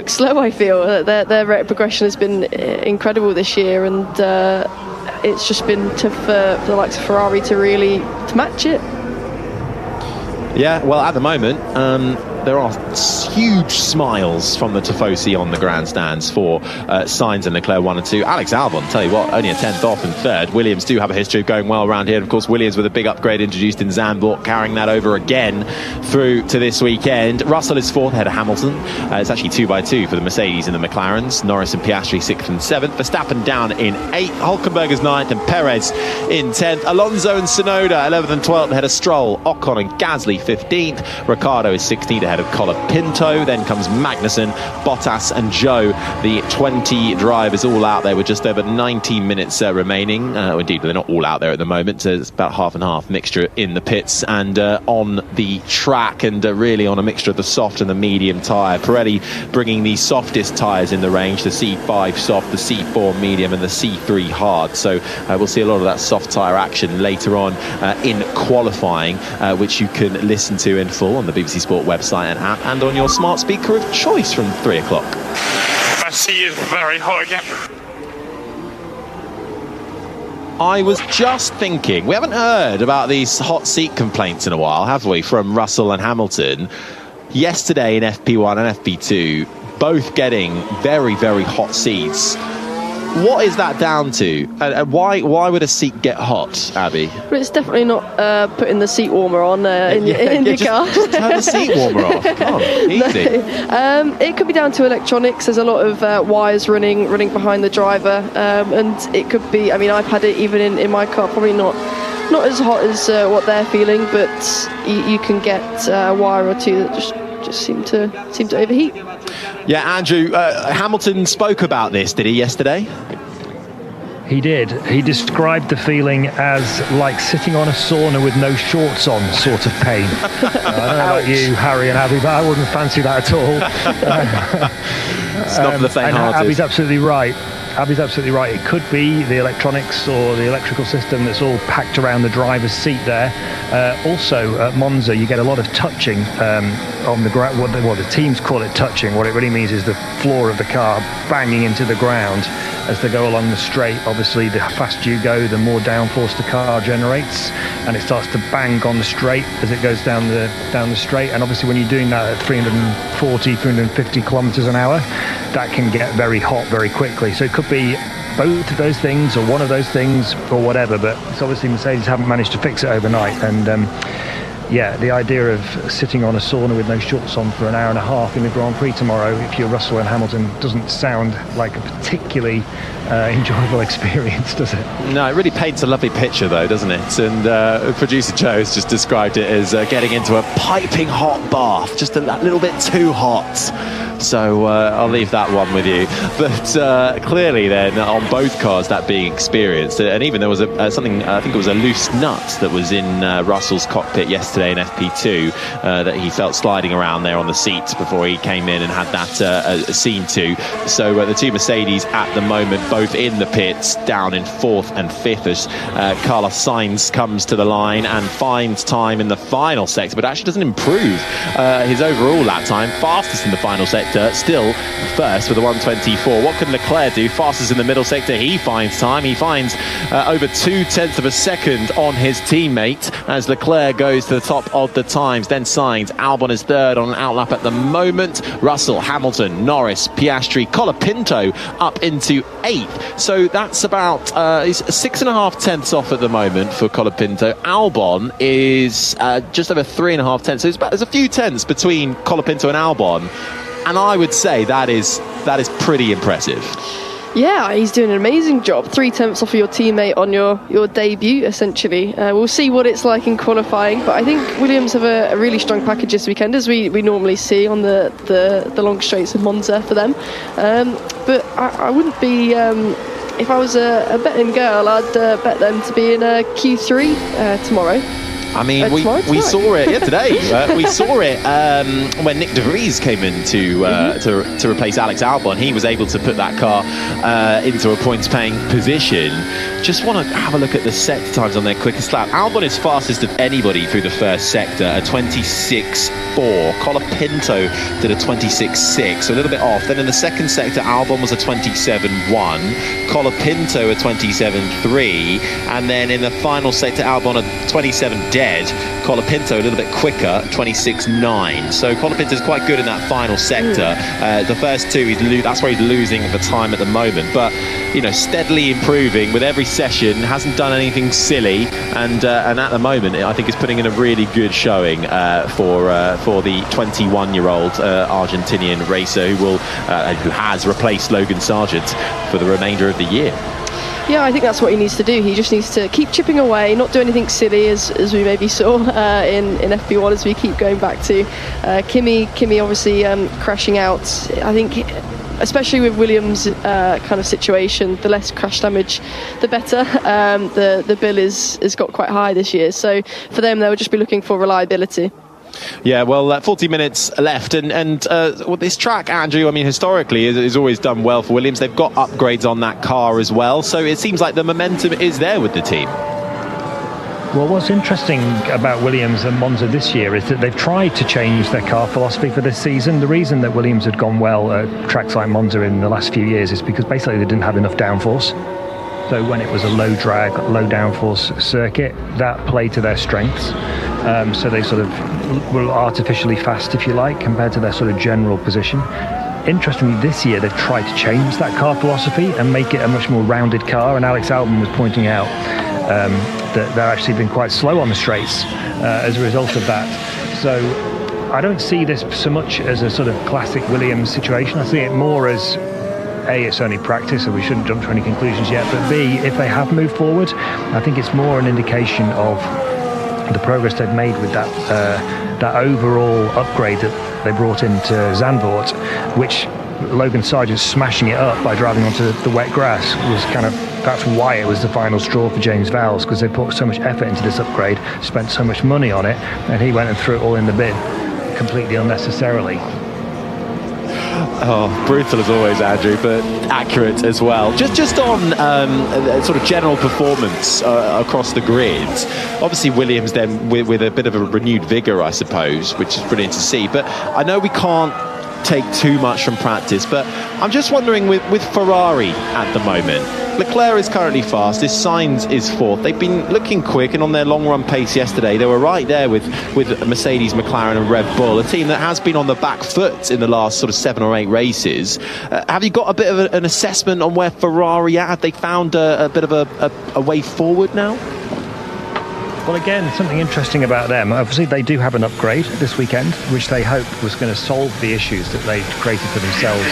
slow. I feel their rate of progression has been incredible this year, and it's just been tough for the likes of Ferrari to match it. Yeah, well, at the moment, there are huge smiles from the Tifosi on the grandstands for Sainz and Leclerc 1 and 2. Alex Albon, tell you what, only a 10th off and 3rd. Williams do have a history of going well around here. And of course, Williams with a big upgrade introduced in Zandvoort, carrying that over again through to this weekend. Russell is 4th ahead of Hamilton. It's actually 2x2 for the Mercedes and the McLarens. Norris and Piastri 6th and 7th. Verstappen down in 8th. Hülkenberg is 9th and Perez in 10th. Alonso and Tsunoda 11th and 12th ahead of Stroll. Ocon and Gasly 15th. Ricciardo is 16th ahead of Colapinto. Then comes Magnussen, Bottas and Zhou. The 20 drivers all out there with just over 19 minutes remaining. Indeed, they're not all out there at the moment. It's about half and half mixture in the pits and on the track, and really on a mixture of the soft and the medium tyre. Pirelli bringing the softest tyres in the range, the C5 soft, the C4 medium and the C3 hard. So we'll see a lot of that soft tyre action later on in qualifying, which you can listen to in full on the BBC Sport website and app, and on your smart speaker of choice from 3 o'clock. My seat is very hot again. I was just thinking, we haven't heard about these hot seat complaints in a while, have we, from Russell and Hamilton? Yesterday in FP1 and FP2, both getting very, very hot seats. What is that down to? And why would a seat get hot, Abby? But it's definitely not putting the seat warmer on in your car. Just turn the seat warmer off. Come on, easy. No. It could be down to electronics. There's a lot of wires running behind the driver, and it could be. I mean, I've had it even in my car. Probably not as hot as what they're feeling, but you can get a wire or two that just seem to overheat. Yeah, Andrew, Hamilton spoke about this, did he, yesterday? He did. He described the feeling as like sitting on a sauna with no shorts on sort of pain. I don't know about you, Harry and Abby, but I wouldn't fancy that at all. It's not for the faint-hearted. Abby's absolutely right. It could be the electronics or the electrical system that's all packed around the driver's seat there. Also, at Monza, you get a lot of touching on the ground. What the teams call it touching. What it really means is the floor of the car banging into the ground as they go along the straight. Obviously, the faster you go, the more downforce the car generates, and it starts to bang on the straight as it goes down the straight. And obviously, when you're doing that at 350 kilometers an hour, that can get very hot very quickly. So it could be both of those things or one of those things or whatever, but it's obviously Mercedes haven't managed to fix it overnight. And the idea of sitting on a sauna with no shorts on for an hour and a half in the Grand Prix tomorrow, if you're Russell and Hamilton, doesn't sound like a particularly enjoyable experience, does it? No, it really paints a lovely picture though, doesn't it? And producer Joe has just described it as getting into a piping hot bath, just a little bit too hot. So I'll leave that one with you. But clearly then, on both cars, that being experienced, and even there was something, I think it was a loose nut that was in Russell's cockpit yesterday yesterday in FP2 that he felt sliding around there on the seats before he came in and had that seen to. So the two Mercedes at the moment both in the pits, down in 4th and 5th as Carlos Sainz comes to the line and finds time in the final sector, but actually doesn't improve his overall lap time. Fastest in the final sector, still first with a 1:24. What can Leclerc do? Fastest in the middle sector, he finds time. He finds over 0.2 of a second on his teammate as Leclerc goes to the top of the times. Then Sainz, Albon is third on an outlap at the moment. Russell, Hamilton, Norris, Piastri, Colapinto up into 8th. So that's about he's 6.5 tenths off at the moment for Colapinto. Albon is just over 3.5 tenths. So there's a few tenths between Colapinto and Albon, and I would say that is pretty impressive. Yeah, he's doing an amazing job. 3 tenths off of your teammate on your debut, essentially. We'll see what it's like in qualifying, but I think Williams have a really strong package this weekend, as we normally see on the long straights of Monza for them. But I wouldn't be... if I was a betting girl, I'd bet them to be in Q3 tomorrow. I mean, we saw it today. We saw it when Nick De Vries came in to replace Alex Albon. He was able to put that car into a points-paying position. Just want to have a look at the sector times on their quickest lap. Albon is fastest of anybody through the first sector, a 26.4. Colapinto did a 26.6, so a little bit off. Then in the second sector, Albon was a 27.1, Colapinto a 27.3, and then in the final sector, Albon a 27 dead. Colapinto a little bit quicker, 26.9. So Colapinto's quite good in that final sector. The first two, that's where he's losing the time at the moment. But steadily improving with every session. Hasn't done anything silly, and at the moment, I think is putting in a really good showing for the 21-year-old Argentinian racer who has replaced Logan Sargent for the remainder of the year. Yeah, I think that's what he needs to do. He just needs to keep chipping away, not do anything silly, as we maybe saw in FP1, as we keep going back to. Kimi obviously crashing out. I think, especially with Williams' kind of situation, the less crash damage, the better. The bill has got quite high this year. So for them, they'll just be looking for reliability. Yeah, well, 40 minutes left, and this track, Andrew, I mean, historically, has always done well for Williams. They've got upgrades on that car as well, so it seems like the momentum is there with the team. Well, what's interesting about Williams and Monza this year is that they've tried to change their car philosophy for this season. The reason that Williams had gone well at tracks like Monza in the last few years is because basically they didn't have enough downforce. So when it was a low drag, low downforce circuit, that played to their strengths. So they sort of were artificially fast, if you like, compared to their sort of general position. Interestingly, this year they've tried to change that car philosophy and make it a much more rounded car. And Alex Albon was pointing out that they're actually been quite slow on the straights as a result of that. So I don't see this so much as a sort of classic Williams situation. I see it more as, A, it's only practice, so we shouldn't jump to any conclusions yet, but B, if they have moved forward, I think it's more an indication of the progress they've made with that overall upgrade that they brought into Zandvoort, which Logan Sargent smashing it up by driving onto the wet grass was that's why it was the final straw for James Vowles, because they put so much effort into this upgrade, spent so much money on it, and he went and threw it all in the bin completely unnecessarily. Oh, brutal as always, Andrew, but accurate as well. Just on sort of general performance across the grid. Obviously, Williams then with a bit of a renewed vigour, I suppose, which is brilliant to see. But I know we can't take too much from practice, but I'm just wondering with Ferrari at the moment. Leclerc is currently fastest, Sainz is fourth. They've been looking quick, and on their long run pace yesterday, they were right there with Mercedes, McLaren and Red Bull, a team that has been on the back foot in the last sort of 7 or 8 races. Have you got a bit of an assessment on where Ferrari are? Have they found a bit of a way forward now? Well, again, something interesting about them. Obviously, they do have an upgrade this weekend, which they hoped was going to solve the issues that they created for themselves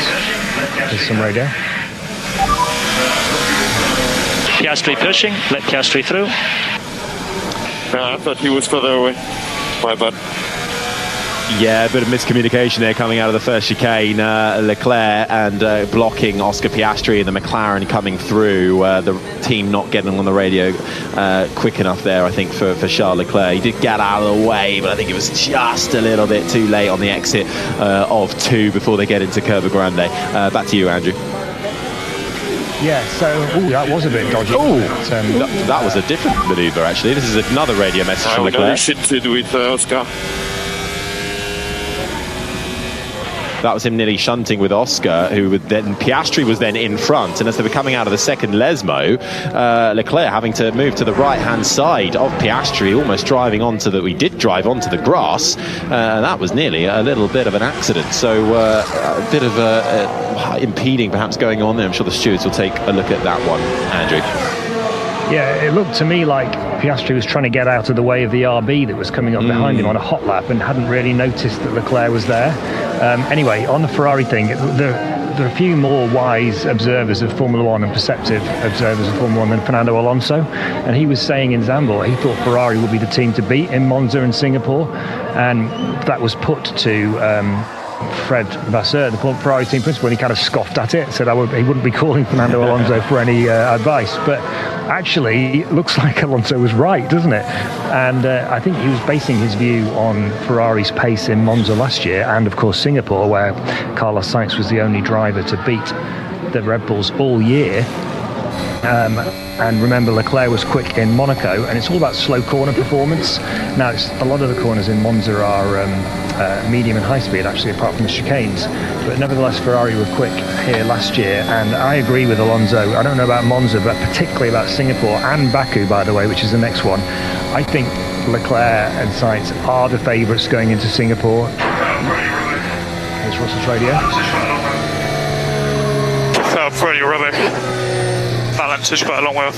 with some radio. Piastri pushing, let Piastri through. Yeah, I thought he was further away. My bad. Yeah, a bit of miscommunication there coming out of the first chicane. Leclerc and blocking Oscar Piastri and the McLaren coming through. The team not getting on the radio quick enough there, I think, for Charles Leclerc. He did get out of the way, but I think it was just a little bit too late on the exit of 2 before they get into Curva Grande. Back to you, Andrew. Yeah, so that was a bit dodgy. That was a different manoeuvre, actually. This is another radio message from Leclerc. Shifted with Oscar. That was him nearly shunting with Oscar, who would then Piastri was then in front, and as they were coming out of the second Lesmo, Leclerc having to move to the right-hand side of Piastri, almost driving onto the. We did drive onto the grass. That was nearly a little bit of an accident. So a bit of impeding perhaps going on there. I'm sure the stewards will take a look at that one, Andrew. Yeah, it looked to me like Piastri was trying to get out of the way of the RB that was coming up behind him on a hot lap and hadn't really noticed that Leclerc was there. Anyway, on the Ferrari thing, there are a few more wise observers of Formula One and perceptive observers of Formula One than Fernando Alonso. And he was saying in Zandvoort he thought Ferrari would be the team to beat in Monza and Singapore. And that was put to Fred Vasseur, the Ferrari team principal, and he kind of scoffed at it, said he wouldn't be calling Fernando Alonso for any advice. But actually, it looks like Alonso was right, doesn't it? And I think he was basing his view on Ferrari's pace in Monza last year and, of course, Singapore, where Carlos Sainz was the only driver to beat the Red Bulls all year. And remember, Leclerc was quick in Monaco, and it's all about slow corner performance. Now, a lot of the corners in Monza are medium and high speed, actually, apart from the chicanes. But nevertheless, Ferrari were quick here last year, and I agree with Alonso. I don't know about Monza, but particularly about Singapore and Baku, by the way, which is the next one. I think Leclerc and Sainz are the favourites going into Singapore. Here's Russell's radio. Felt pretty rubbish. Balance is quite a long way off.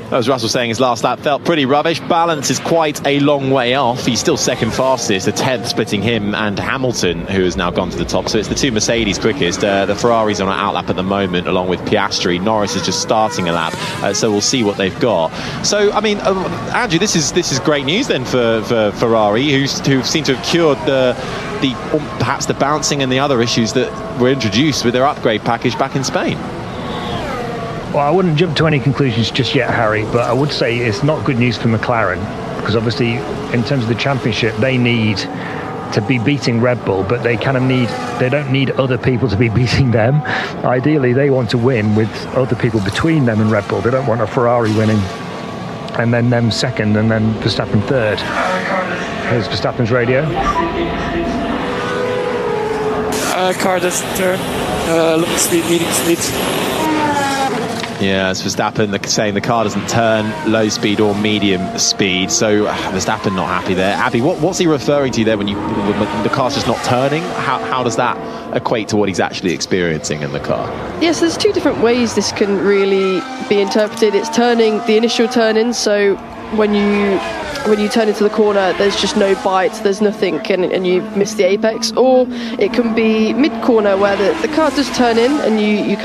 That was Russell saying his last lap felt pretty rubbish. Balance is quite a long way off. He's still second fastest, a 10th splitting him and Hamilton, who has now gone to the top. So it's the two Mercedes quickest. The Ferrari's on an outlap at the moment, along with Piastri. Norris is just starting a lap, so we'll see what they've got. So, I mean, Andrew, this is great news then for Ferrari, who seem to have cured perhaps the bouncing and the other issues that were introduced with their upgrade package back in Spain. Well, I wouldn't jump to any conclusions just yet, Harry, but I would say it's not good news for McLaren, because obviously in terms of the championship they need to be beating Red Bull, but they don't need other people to be beating them. Ideally they want to win with other people between them and Red Bull. They don't want a Ferrari winning and then them second and then Verstappen third. Here's Verstappen's radio. Car doesn't turn. Low speed, medium speed. Yeah, it's Verstappen saying the car doesn't turn, low speed or medium speed. So Verstappen not happy there. Abby, what's he referring to there when the car's just not turning? How does that equate to what he's actually experiencing in the car? Yes, there's two different ways this can really be interpreted. It's turning, the initial turn-in, so when you turn into the corner, there's just no bite, there's nothing, and you miss the apex. Or it can be mid-corner, where the car does turn in and you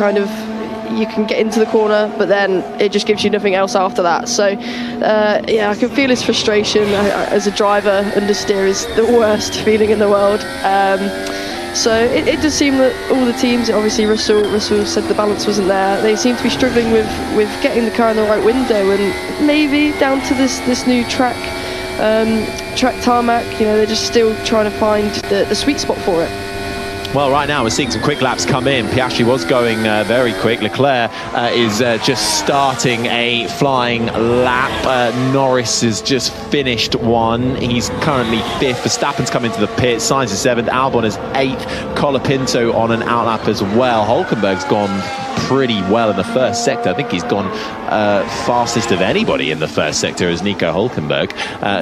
can get into the corner, but then it just gives you nothing else after that. So I can feel his frustration. As a driver, understeer is the worst feeling in the world. So it does seem that all the teams, obviously Russell said the balance wasn't there, they seem to be struggling with getting the car in the right window, and maybe down to this new track tarmac, they're just still trying to find the sweet spot for it. Well, right now we're seeing some quick laps come in. Piastri was going very quick. Leclerc is just starting a flying lap. Norris has just finished one. He's currently 5th. Verstappen's come into the pit. Sainz is 7th. Albon is 8th. Colapinto on an outlap as well. Hülkenberg's gone pretty well in the first sector. I think he's gone fastest of anybody in the first sector is Nico Hülkenberg,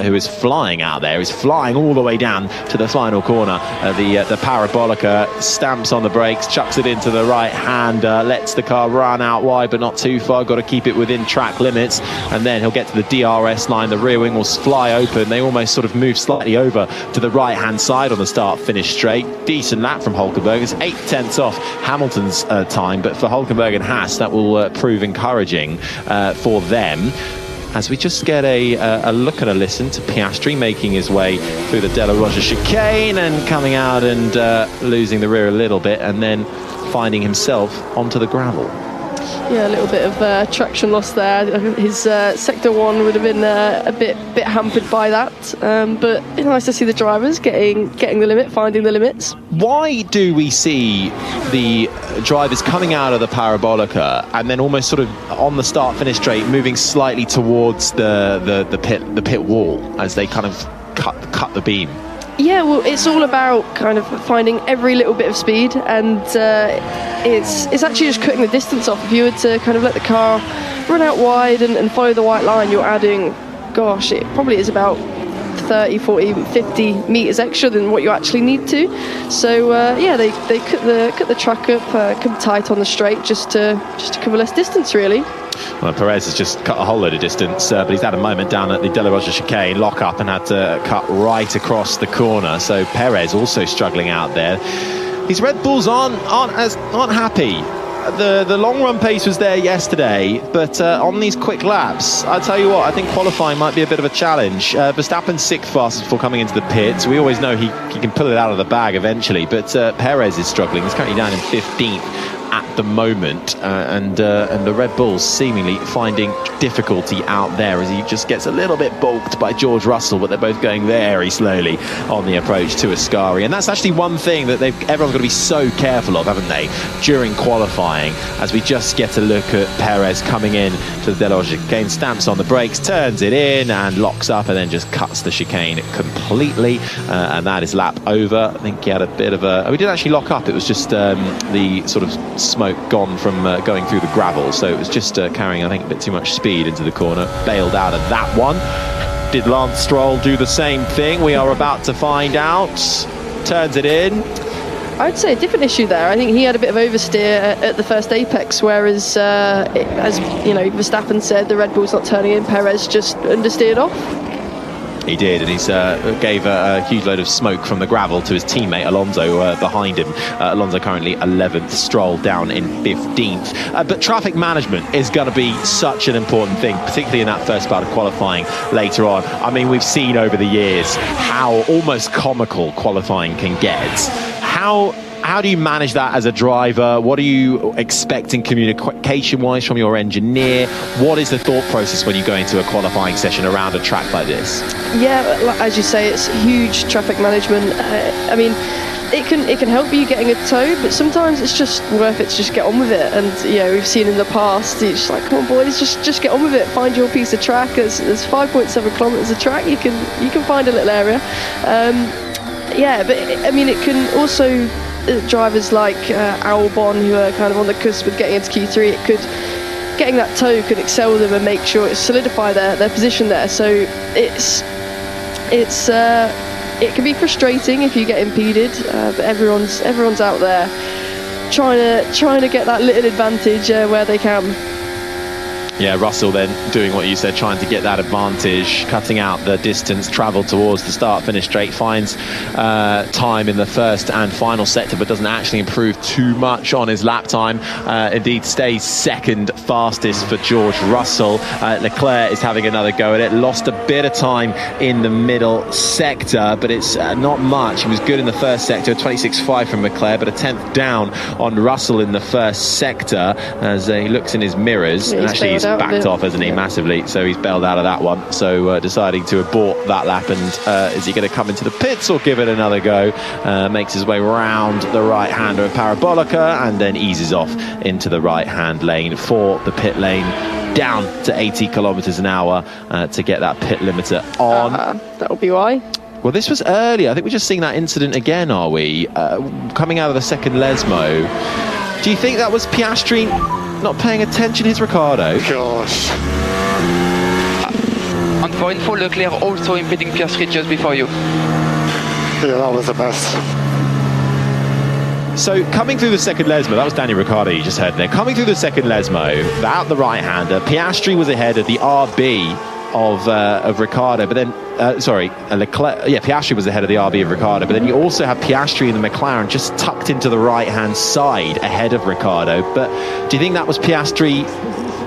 who is flying out there. He's flying all the way down to the final corner. The Parabolica stamps on the brakes, chucks it into the right hand, lets the car run out wide but not too far. Got to keep it within track limits, and then he'll get to the DRS line. The rear wing will fly open. They almost sort of move slightly over to the right hand side on the start finish straight. Decent lap from Hülkenberg. It's 8/10 off Hamilton's time, but for Hülkenberg and Haas that will prove encouraging for them. as we just get a look and a listen to Piastri making his way through the Della Roja chicane and coming out and losing the rear a little bit, and then finding himself onto the gravel. Yeah, a little bit of traction loss there. His sector 1 would have been a bit hampered by that, but it's nice to see the drivers getting the limit, finding the limits. Why do we see the drivers coming out of the Parabolica and then almost sort of on the start-finish straight moving slightly towards the pit wall as they kind of cut the beam? Yeah, well, it's all about kind of finding every little bit of speed, and it's actually just cutting the distance off. If you were to kind of let the car run out wide and follow the white line, you're adding, gosh, it probably is about 30, 40, 50 metres extra than what you actually need to. So yeah, they cut the track up, come tight on the straight just to cover less distance, really. Well, Perez has just cut a whole load of distance, but he's had a moment down at the Della Roja chicane, lock up, and had to cut right across the corner. So Perez also struggling out there. These Red Bulls aren't happy. The long run pace was there yesterday, but on these quick laps, I'll tell you what, I think qualifying might be a bit of a challenge. Verstappen's 6th fastest before coming into the pits. We always know he can pull it out of the bag eventually, but Perez is struggling. He's currently down in 15th at the moment, and the Red Bulls seemingly finding difficulty out there as he just gets a little bit balked by George Russell, but they're both going very slowly on the approach to Ascari. And that's actually one thing that everyone's got to be so careful of, haven't they, during qualifying, as we just get a look at Perez coming in to the Della Roja chicane, stamps on the brakes, turns it in and locks up, and then just cuts the chicane completely, and that is lap over. I think he had a bit of we did actually lock up. It was just the sort of smoke gone from going through the gravel, so it was just carrying, I think, a bit too much speed into the corner. Bailed out of that one. Did Lance Stroll do the same thing? We are about to find out. Turns it in. I'd say a different issue there. I think he had a bit of oversteer at the first apex, whereas as you know, Verstappen said, the Red Bull's not turning in. Perez just understeered off. He did, and he's gave a huge load of smoke from the gravel to his teammate Alonso behind him. Alonso currently 11th, Stroll down in 15th. But traffic management is going to be such an important thing, particularly in that first part of qualifying later on. I mean, we've seen over the years how almost comical qualifying can get. How do you manage that as a driver? What are you expecting communication-wise from your engineer? What is the thought process when you go into a qualifying session around a track like this? Yeah, as you say, it's huge traffic management. I mean, it can help you getting a tow, but sometimes it's just worth it to just get on with it. And yeah, we've seen in the past, it's just like, come on boys, just get on with it. Find your piece of track. There's 5.7 kilometers of track. You can find a little area. Yeah, but I mean, it can also, drivers like Albon, who are kind of on the cusp of getting into Q3, getting that tow could excel them and make sure it solidify their position there. So it can be frustrating if you get impeded, but everyone's out there trying to get that little advantage where they can. Yeah, Russell then doing what you said, trying to get that advantage, cutting out the distance travelled towards the start-finish straight, finds time in the first and final sector, but doesn't actually improve too much on his lap time. Indeed, stays second fastest for George Russell. Leclerc is having another go at it. Lost a bit of time in the middle sector, but it's not much. He was good in the first sector, 26.5 from Leclerc, but a 10th down on Russell in the first sector as he looks in his mirrors. Yeah, and actually, he's backed off, hasn't he, massively, so he's bailed out of that one. So deciding to abort that lap, and is he going to come into the pits or give it another go? Makes his way round the right hander of Parabolica and then eases off into the right hand lane for the pit lane, down to 80 kilometers an hour to get that pit limiter on. That'll be why. Well, this was earlier. I think we're just seeing that incident again, are we? Coming out of the second Lesmo. Do you think that was Piastri not paying attention? His Ricciardo. Gosh. And for info, Leclerc also impeding Piastri just before you. Yeah, that was the best. So coming through the second Lesmo, that was Daniel Ricciardo you just heard there. Coming through the second Lesmo, out the right-hander, Piastri was ahead of the RB of Ricciardo, but then Leclerc, Piastri was ahead of the RB of Ricciardo, but then you also have Piastri in the McLaren just tucked into the right hand side ahead of Ricciardo. But do you think that was Piastri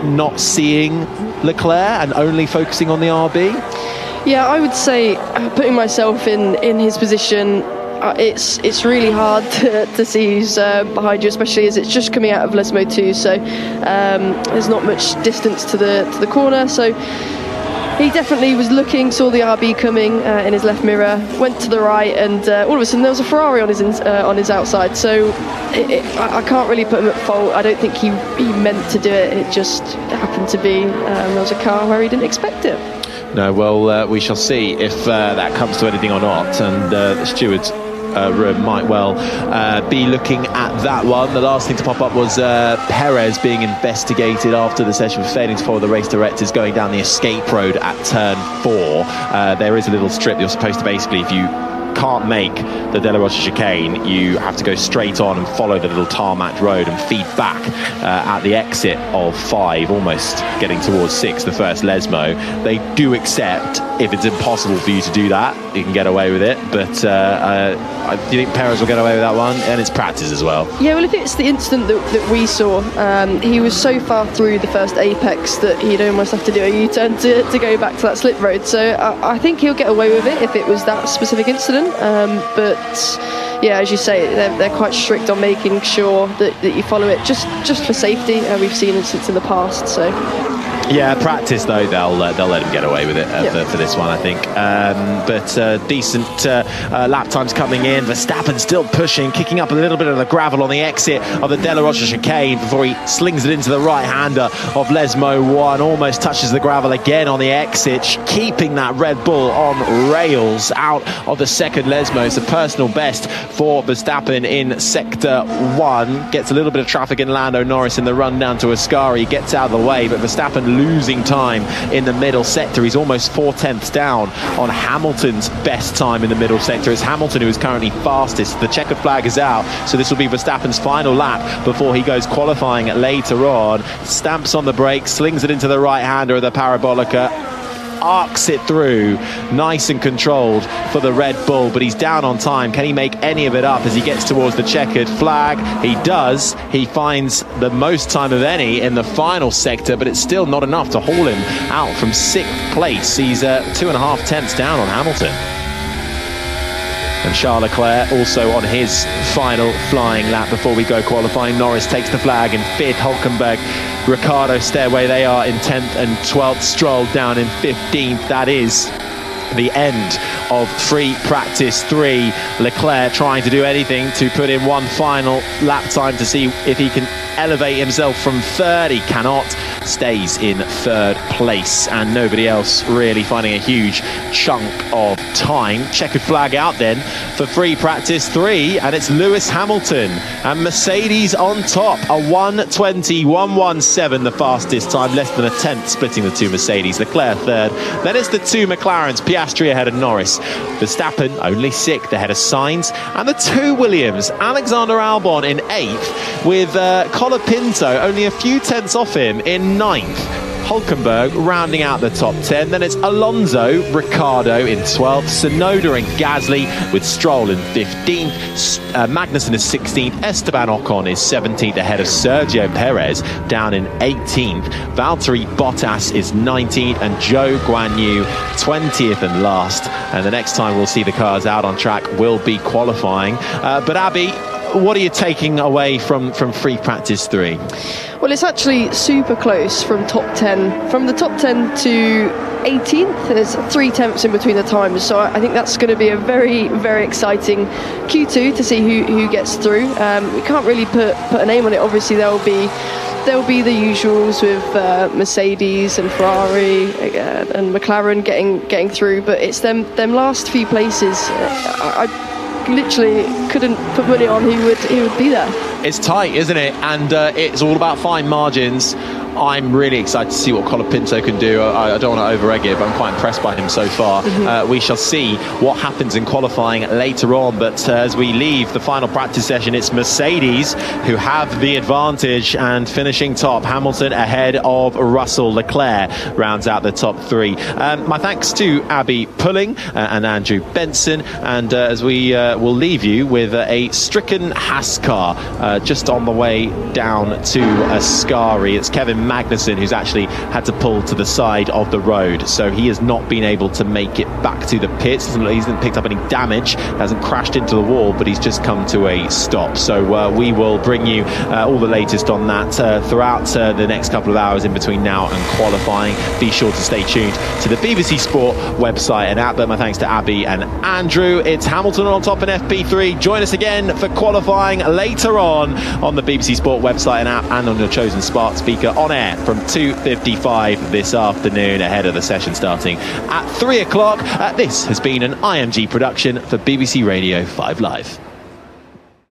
not seeing Leclerc and only focusing on the RB? Yeah, I would say, putting myself in his position, it's really hard to see who's behind you, especially as it's just coming out of Les Mots 2, so there's not much distance to the corner. So he definitely was looking, saw the RB coming in his left mirror, went to the right, and all of a sudden there was a Ferrari on his outside. So I can't really put him at fault. I don't think he meant to do it. It just happened to be there was a car where he didn't expect it. No, well, we shall see if that comes to anything or not, and the stewards room might well be looking at that one. The last thing to pop up was Perez being investigated after the session for failing to follow the race directors going down the escape road at turn 4. There is a little strip you're supposed to basically, if you can't make the De La Rocha chicane, you have to go straight on and follow the little tarmac road and feed back at the exit of 5, almost getting towards 6, the first Lesmo. They do accept if it's impossible for you to do that, you can get away with it, but do you think Perez will get away with that one? And it's practice as well. Yeah, well, if it's the incident that we saw, he was so far through the first apex that he'd almost have to do a U-turn to go back to that slip road, so I think he'll get away with it if it was that specific incident. But yeah, as you say, they're quite strict on making sure that you follow it just for safety. We've seen incidents in the past, so yeah, practice though they'll let him get away with it for this one, I think. But decent lap times coming in. Verstappen still pushing, kicking up a little bit of the gravel on the exit of the De La Rocha chicane before he slings it into the right-hander of Lesmo 1. Almost touches the gravel again on the exit, keeping that Red Bull on rails out of the second Lesmo. It's a personal best for Verstappen in sector 1. Gets a little bit of traffic in Lando Norris in the run down to Ascari. Gets out of the way, but Verstappen losing time in the middle sector. He's almost 4/10ths down on Hamilton's best time in the middle sector. It's Hamilton who is currently fastest. The checkered flag is out, so this will be Verstappen's final lap before he goes qualifying later on. Stamps on the brakes, slings it into the right-hander of the Parabolica, arcs it through, nice and controlled for the Red Bull, but he's down on time. Can he make any of it up as he gets towards the checkered flag? He does. He finds the most time of any in the final sector, but it's still not enough to haul him out from 6th place. He's 2.5 tenths down on Hamilton. And Charles Leclerc also on his final flying lap before we go qualifying. Norris takes the flag in 5th, Hülkenberg, Ricciardo Stairway, they are in 10th and 12th, Stroll down in 15th. That is the end of free practice 3. Leclerc trying to do anything to put in one final lap time to see if he can elevate himself from 3rd. He cannot, stays in 3rd place, and nobody else really finding a huge chunk of time. Checkered flag out then for free practice 3, and it's Lewis Hamilton and Mercedes on top. A 1:20.117, the fastest time, less than a tenth splitting the two Mercedes. Leclerc 3rd, then it's the two McLarens, Piastri ahead of Norris, Verstappen only 6th ahead of Sainz, and the two Williams, Alexander Albon in 8th, with Colapinto only a few tenths off him in 9th. Hülkenberg rounding out the top 10. Then it's Alonso, Ricciardo in 12th, Tsunoda and Gasly with Stroll in 15th, Magnussen is 16th, Esteban Ocon is 17th ahead of Sergio Perez down in 18th, Valtteri Bottas is 19th, and Zhou Guanyu 20th and last. And the next time we'll see the cars out on track will be qualifying. But Abby, what are you taking away from free practice 3? Well, it's actually super close from top 10. From the top 10 to 18th, there's 3 tenths in between the times. So I think that's going to be a very, very exciting Q2 to see who gets through. We can't really put a name on it. Obviously, there'll be the usuals with Mercedes and Ferrari and McLaren getting through. But it's them last few places. I literally couldn't put money on who would be there. It's tight, isn't it? And it's all about fine margins. I'm really excited to see what Colapinto can do. I don't want to over-egg it, but I'm quite impressed by him so far. We shall see what happens in qualifying later on. But as we leave the final practice session, it's Mercedes who have the advantage and finishing top. Hamilton ahead of Russell. Leclerc rounds out the top 3. My thanks to Abby Pulling and Andrew Benson. And as we will leave you with a stricken Haas car just on the way down to Ascari. It's Kevin Magnussen, who's actually had to pull to the side of the road. So he has not been able to make it back to the pits. He hasn't picked up any damage, hasn't crashed into the wall, but he's just come to a stop. So we will bring you all the latest on that throughout the next couple of hours in between now and qualifying. Be sure to stay tuned to the BBC Sport website and app. But my thanks to Abby and Andrew. It's Hamilton on top in FP3. Join us again for qualifying later on the BBC Sport website and app and on your chosen smart speaker on air from 2:55 this afternoon ahead of the session starting at 3 o'clock. This has been an IMG production for BBC Radio 5 Live.